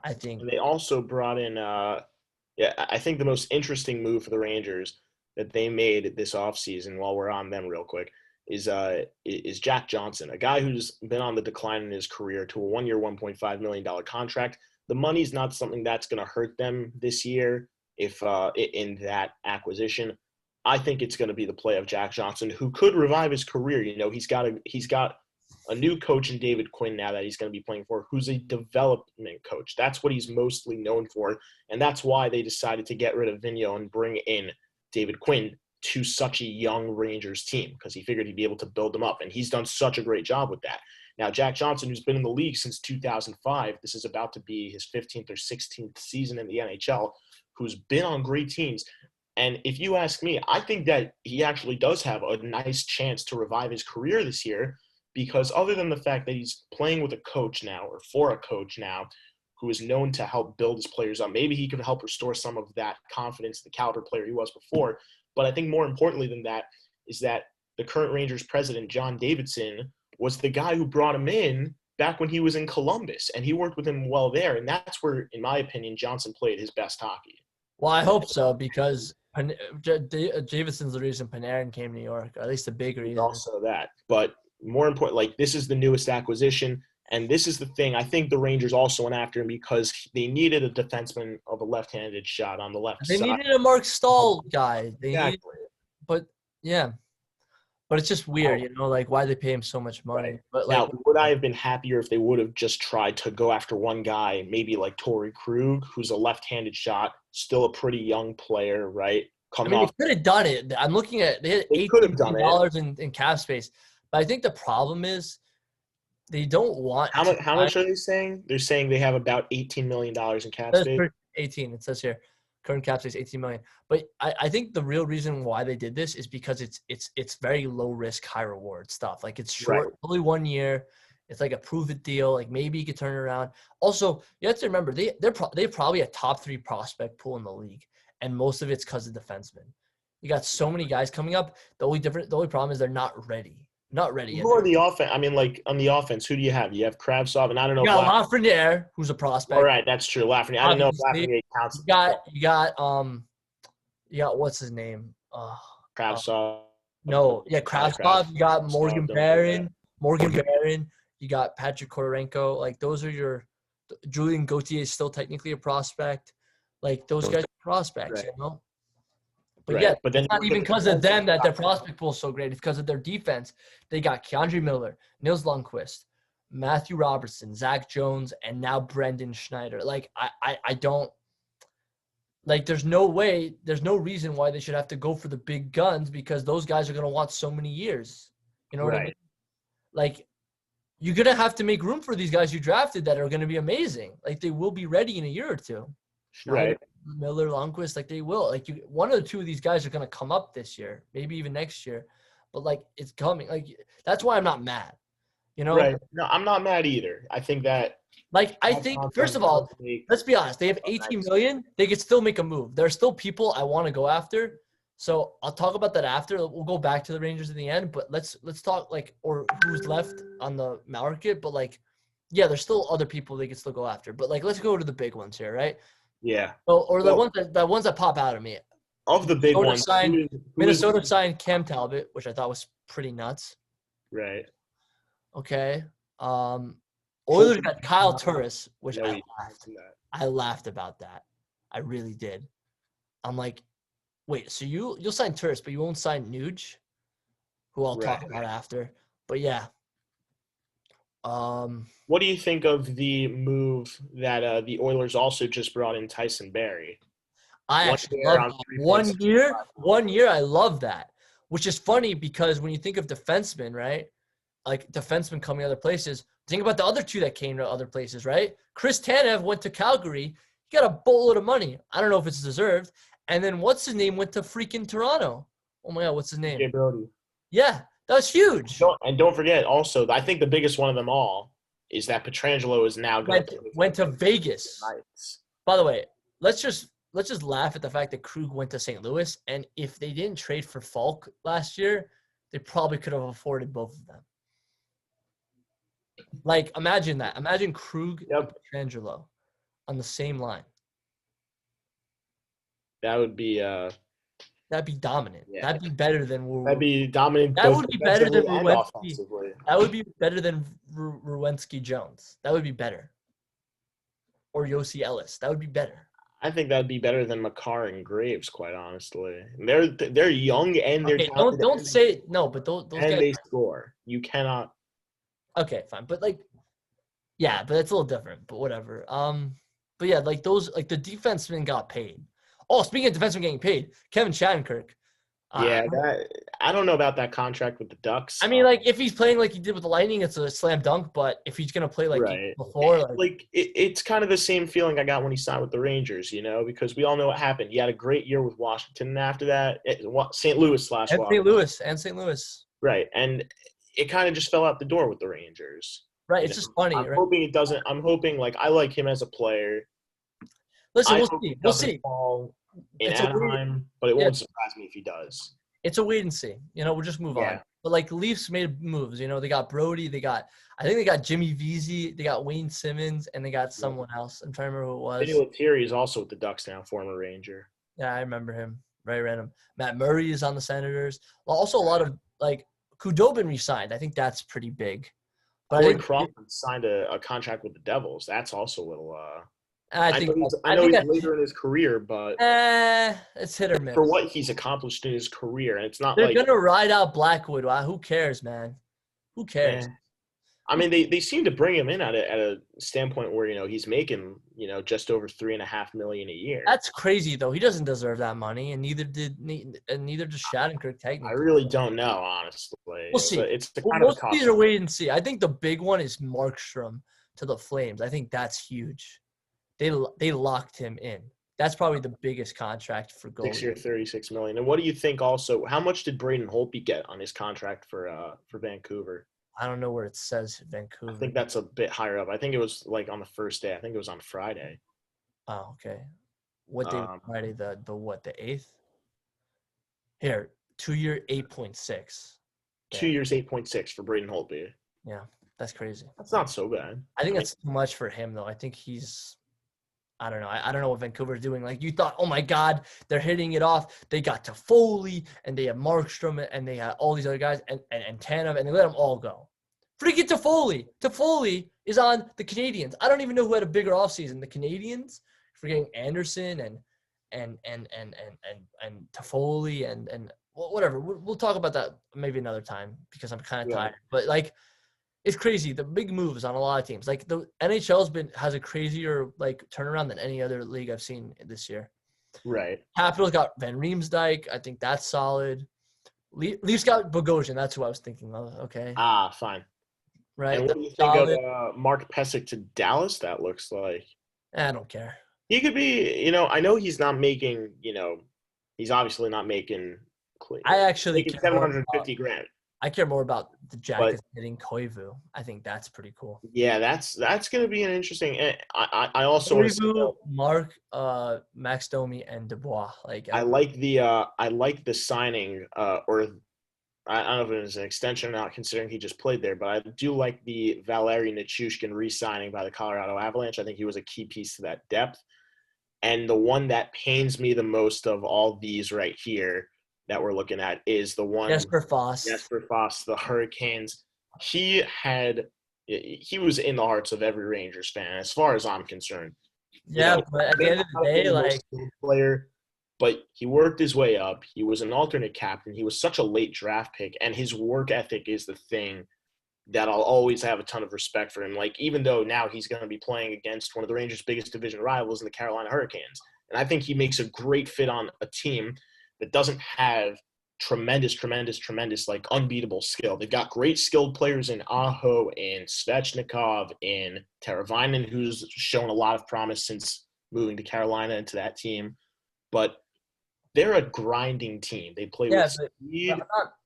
I think they also brought in. I think the most interesting move for the Rangers that they made this offseason, while we're on them real quick, is Jack Johnson, a guy who's been on the decline in his career, to a 1 year, $1.5 million contract. The money's not something that's going to hurt them this year if in that acquisition. I think it's going to be the play of Jack Johnson, who could revive his career. You know, he's got a new coach in David Quinn now that he's going to be playing for, who's a development coach. That's what he's mostly known for, and that's why they decided to get rid of Vigneault and bring in David Quinn to such a young Rangers team, because he figured he'd be able to build them up, and he's done such a great job with that. Now, Jack Johnson, who's been in the league since 2005, this is about to be his 15th or 16th season in the NHL, who's been on great teams. And if you ask me, I think that he actually does have a nice chance to revive his career this year, because other than the fact that he's playing with a coach now, or for a coach now, who is known to help build his players up, maybe he could help restore some of that confidence, the caliber player he was before. But I think more importantly than that is that the current Rangers president, John Davidson, was the guy who brought him in back when he was in Columbus, and he worked with him well there. And that's where, in my opinion, Johnson played his best hockey. Well, I hope so, because Davidson's the reason Panarin came to New York, or at least the big reason. Also that. But more important, like, this is the newest acquisition, and this is the thing. I think the Rangers also went after him because they needed a defenseman of a left-handed shot on the left side. They needed a Mark Stahl guy. Exactly. But it's just weird, you know, like, why they pay him so much money. Right. But like, now, would I have been happier if they would have just tried to go after one guy, maybe like Torrey Krug, who's a left-handed shot, still a pretty young player, right? They could have done it. I'm looking at, they had $18 in cap space. But I think the problem is they don't want. How much are they saying? They're saying they have about $18 million in cap space. 18. It says here, current cap space $18 million. But I think the real reason why they did this is because it's very low risk, high reward stuff. Like, it's short, only 1 year. It's like a prove it deal. Like, maybe you could turn it around. Also, you have to remember they're probably a top 3 prospect pool in the league, and most of it's because of defensemen. You got so many guys coming up. The only problem is they're not ready. Not ready yet. Who are the offense? I mean, like, on the offense, who do you have? You have Kravtsov, and I don't know. You got Lafreniere, who's a prospect. All right, that's true. Lafreniere. I don't know if Lafreniere counts. You got what's his name? Kravtsov. No, yeah, Kravtsov. You got Morgan Barron. You got Patrick Korolenko. Like, those are your – Julian Gauthier is still technically a prospect. Like, those guys are prospects, you know? But, yeah, but then it's not even because of them that their prospect pool is so great. It's because of their defense. They got Keandre Miller, Nils Lundqvist, Matthew Robertson, Zach Jones, and now Brendan Schneider. Like, I don't – like, there's no reason why they should have to go for the big guns because those guys are going to want so many years. You know what I mean? Like, you're going to have to make room for these guys you drafted that are going to be amazing. Like, they will be ready in a year or two. Schneider, Miller, Lundqvist, like, they will. Like, one or two of these guys are going to come up this year, maybe even next year. But, like, it's coming. Like, that's why I'm not mad. You know? Right. No, I'm not mad either. I think that – like, I think, first of all, let's be honest. They have $18 million. They could still make a move. There are still people I want to go after. So I'll talk about that after. We'll go back to the Rangers in the end. But let's talk, like, or who's left on the market. But, like, yeah, there's still other people they could still go after. But, like, let's go to the big ones here, right? Yeah. Or the ones that pop out at me. Of the big ones. Minnesota signed Cam Talbot, which I thought was pretty nuts. Right. Okay. Oilers got Kyle Turris, which I laughed about that. I really did. I'm like, wait, so you'll sign Turris, but you won't sign Nuge, who I'll talk about after. But yeah. What do you think of the move that the Oilers also just brought in Tyson Barrie? I actually love that. 1 year, I love that. Which is funny because when you think of defensemen, right? Like, defensemen coming other places. Think about the other two that came to other places, right? Chris Tanev went to Calgary. He got a boatload of money. I don't know if it's deserved. And then what's his name went to freaking Toronto. Oh, my God, what's his name? Jay Brody. Yeah, that was huge. And don't forget, also, I think the biggest one of them all is that Pietrangelo is now going went to Vegas. By the way, let's just laugh at the fact that Krug went to St. Louis. And if they didn't trade for Falk last year, they probably could have afforded both of them. Like, imagine that. Imagine Krug and Pietrangelo on the same line. That would be that'd be dominant. Yeah. That'd be better than that'd be dominant. That would be better than Ruwensky. That would be better than Ruwensky Jones. That would be better. Or Yossi Ellis. That would be better. I think that'd be better than Makar and Graves, quite honestly. They're young and they're talented. Don't say no, but those and guys, they score. You cannot. Okay, fine, but like, yeah, but it's a little different. But whatever. But yeah, like those, like the defensemen got paid. Oh, speaking of defensemen getting paid, Kevin Shattenkirk. Yeah, I don't know about that contract with the Ducks. I mean, like, if he's playing like he did with the Lightning, it's a slam dunk. But if he's gonna play like before, it's kind of the same feeling I got when he signed with the Rangers, you know, because we all know what happened. He had a great year with Washington, and after that, St. Louis and St. Louis. Right, and it kind of just fell out the door with the Rangers. Right, it's just funny. I'm hoping it doesn't. I'm hoping, like, I like him as a player. Listen, we'll see. In Anaheim, but it won't surprise me if he does. It's a wait and see. You know, we'll just move on. But like Leafs made moves. You know, they got Brody. I think they got Jimmy Vesey. They got Wayne Simmons, and they got someone else. I'm trying to remember who it was. Vinny Lettieri is also with the Ducks now, former Ranger. Yeah, I remember him. Very random. Matt Murray is on the Senators. Also, a lot of like Khudobin resigned. I think that's pretty big. But Corey Crawford signed a contract with the Devils. That's also a little. I know he's later in his career, but it's hit or miss. For what he's accomplished in his career, and it's not they're gonna ride out Blackwood. Wow, who cares, man? Who cares? I mean, they seem to bring him in at a standpoint where, you know, he's making, you know, just over $3.5 million a year. That's crazy though. He doesn't deserve that money, and neither does Shattenkirk technically. I really don't know, honestly. We'll see. Most of these are wait and see. I think the big one is Markstrom to the Flames. I think that's huge. They locked him in. That's probably the biggest contract for goalie. 6 year, $36 million. And what do you think? Also, how much did Braden Holtby get on his contract for Vancouver? I don't know where it says Vancouver. I think that's a bit higher up. I think it was like on the first day. I think it was on Friday. Oh, okay. What day was Friday? The 8th? Here, 2 year, 8.6. 2 years, 8.6 for Braden Holtby. Yeah, that's crazy. That's not so bad. I think that's too much for him, though. I think he's I don't know. I don't know what Vancouver's doing. Like, you thought, oh my God, they're hitting it off. They got Toffoli, and they have Markstrom, and they have all these other guys, and Tanev, and they let them all go. Freaking Toffoli. Toffoli is on the Canadians. I don't even know who had a bigger offseason. The Canadians, forgetting Anderson and Toffoli and whatever. We'll talk about that maybe another time because I'm kind of tired. But, like, it's crazy. The big moves on a lot of teams. Like, the NHL has a crazier, like, turnaround than any other league I've seen this year. Right. Capitals got Van Riemsdyk. I think that's solid. Leafs got Bogosian. That's who I was thinking of. Okay. Fine. Right. And what do you think of Mark Pesic to Dallas? That looks like I don't care. he could be. I know he's not making. He's obviously not making. I actually making $750,000. I care more about the Jackets hitting Koivu. I think that's pretty cool. Yeah, that's going to be an interesting. I also Koivu, Mark, Max Domi, and Dubois. Like, I like the signing. Or I don't know if it was an extension or not, considering he just played there. But I do like the Valeri Nichushkin re-signing by the Colorado Avalanche. I think he was a key piece to that depth. And the one that pains me the most of all these right here that we're looking at is the one Jesper Foss, the Hurricanes. He was in the hearts of every Rangers fan, as far as I'm concerned. Yeah, but at the end of the day, like, player, but he worked his way up. He was an alternate captain. He was such a late draft pick, and his work ethic is the thing that I'll always have a ton of respect for him. Like, even though now he's going to be playing against one of the Rangers' biggest division rivals in the Carolina Hurricanes, and I think he makes a great fit on a team that doesn't have tremendous, like, unbeatable skill. They've got great skilled players in Aho, in Svechnikov, in Teravainen, who's shown a lot of promise since moving to Carolina into that team. But they're a grinding team. They play with speed,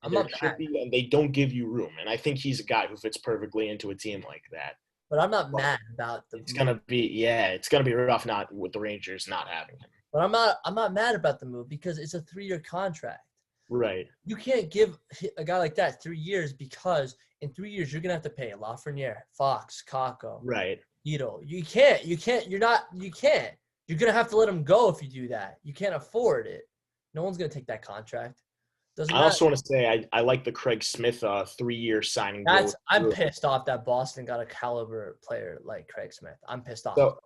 and they don't give you room. And I think he's a guy who fits perfectly into a team like that. But I'm not mad about the. It's gonna be rough not with the Rangers not having him. But I'm not mad about the move because it's a 3-year contract. Right. You can't give a guy like that 3 years because in 3 years you're gonna have to pay Lafreniere, Fox, Kakko, right. You can't. You're gonna have to let him go if you do that. You can't afford it. No one's gonna take that contract. I also want to say I like the Craig Smith 3-year signing. I'm pissed off that Boston got a caliber player like Craig Smith. I'm pissed off. So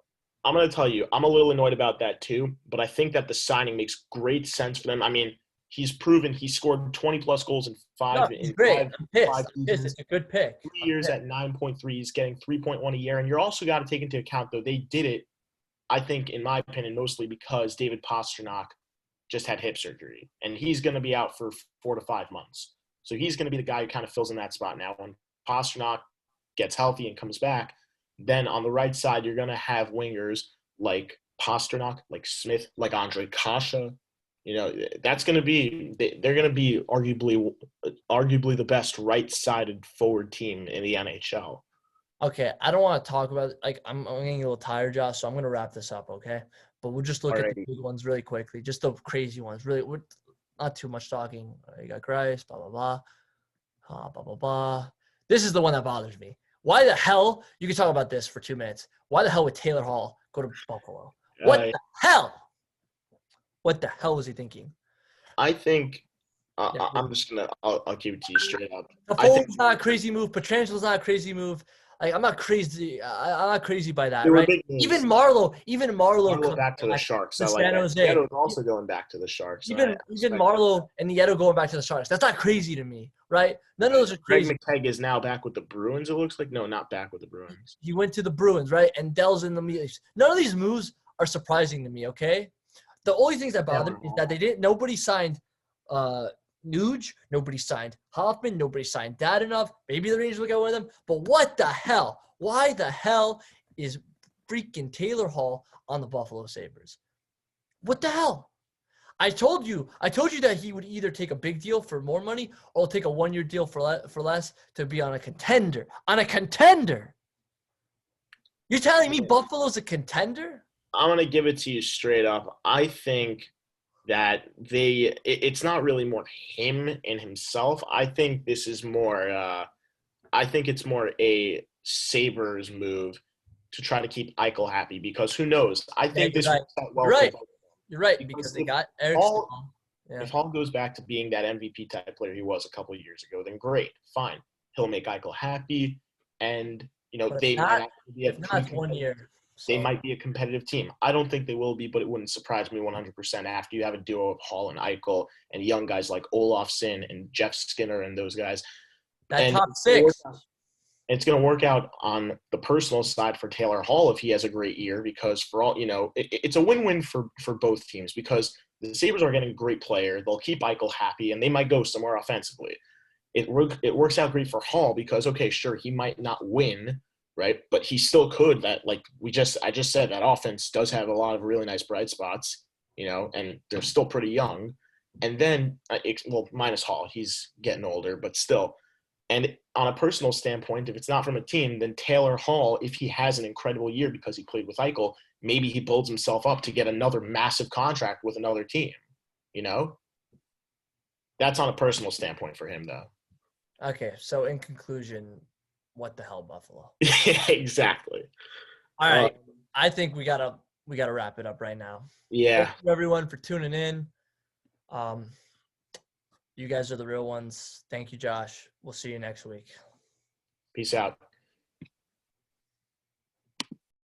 I'm going to tell you, I'm a little annoyed about that too, but I think that the signing makes great sense for them. I mean, he's proven he scored 20-plus goals in five. He's great. I'm pissed. It's a good pick. 3 years at 9.3. He's getting 3.1 a year. And you're also got to take into account, though, they did it, I think, in my opinion, mostly because David Pastrnak just had hip surgery. And he's going to be out for 4 to 5 months. So he's going to be the guy who kind of fills in that spot now. When Pastrnak gets healthy and comes back, then on the right side, you're going to have wingers like Pastrnak, like Smith, like Andre Kasha. That's going to be – they're going to be arguably the best right-sided forward team in the NHL. Okay, I don't want to talk about – like, I'm getting a little tired, Josh, so I'm going to wrap this up, okay? But we'll just look at the big ones really quickly, just the crazy ones. Really, we're not too much talking. You got Grice, blah, blah, blah, blah, blah, blah. This is the one that bothers me. Why the hell – you can talk about this for 2 minutes. Why the hell would Taylor Hall go to Buffalo? What the hell? What the hell was he thinking? I think I'm just going to – I'll give it to you straight up. Toffoli's not a crazy move. Petrangelo not a crazy move. Like, I'm not crazy. I'm not crazy by that, right? Even Marlowe back to the Sharks. To San Jose. Nieto's also going back to the Sharks. Even Marlowe and Nieto going back to the Sharks. That's not crazy to me, right? None of those are crazy. Greg McKegg is now back with the Bruins, it looks like. No, not back with the Bruins. He went to the Bruins, right? And Dell's in the Leafs. None of these moves are surprising to me, okay? The only things that bother me is that nobody signed Nuge, nobody signed Hoffman, nobody signed Dadonov. Maybe the Rangers will get one of them. But what the hell? Why the hell is freaking Taylor Hall on the Buffalo Sabres? What the hell? I told you that he would either take a big deal for more money or take a 1-year deal for less to be on a contender. On a contender. You're telling me Buffalo's a contender? I'm going to give it to you straight up. I think that it's not really more him and himself. I think this is more I think it's more a Sabres move to try to keep Eichel happy because who knows? I think you're this right. works out well. You're right. for both. You're right Because because they if got Eric Hall- Staal. Yeah. If Hall goes back to being that MVP type player he was a couple of years ago, then great, fine. He'll make Eichel happy, and But they might actually be if not 1 year. They So, might be a competitive team. I don't think they will be, but it wouldn't surprise me 100% after you have a duo of Hall and Eichel and young guys like Olofsson and Jeff Skinner and those guys. that And top six. It's going to work out on the personal side for Taylor Hall if he has a great year because for all, it's a win-win for both teams because the Sabres are getting a great player. They'll keep Eichel happy and they might go somewhere offensively. It works out great for Hall because, okay, sure, he might not win, right? But he still could. That I just said that offense does have a lot of really nice bright spots, and they're still pretty young. And then, minus Hall, he's getting older, but still. And on a personal standpoint, if it's not from a team, then Taylor Hall, if he has an incredible year because he played with Eichel, maybe he builds himself up to get another massive contract with another team. That's on a personal standpoint for him, though. Okay, so in conclusion, what the hell, Buffalo? Exactly. All right, I think we gotta wrap it up right now. Yeah. Thank you everyone for tuning in. You guys are the real ones. Thank you, Josh. We'll see you next week. Peace out.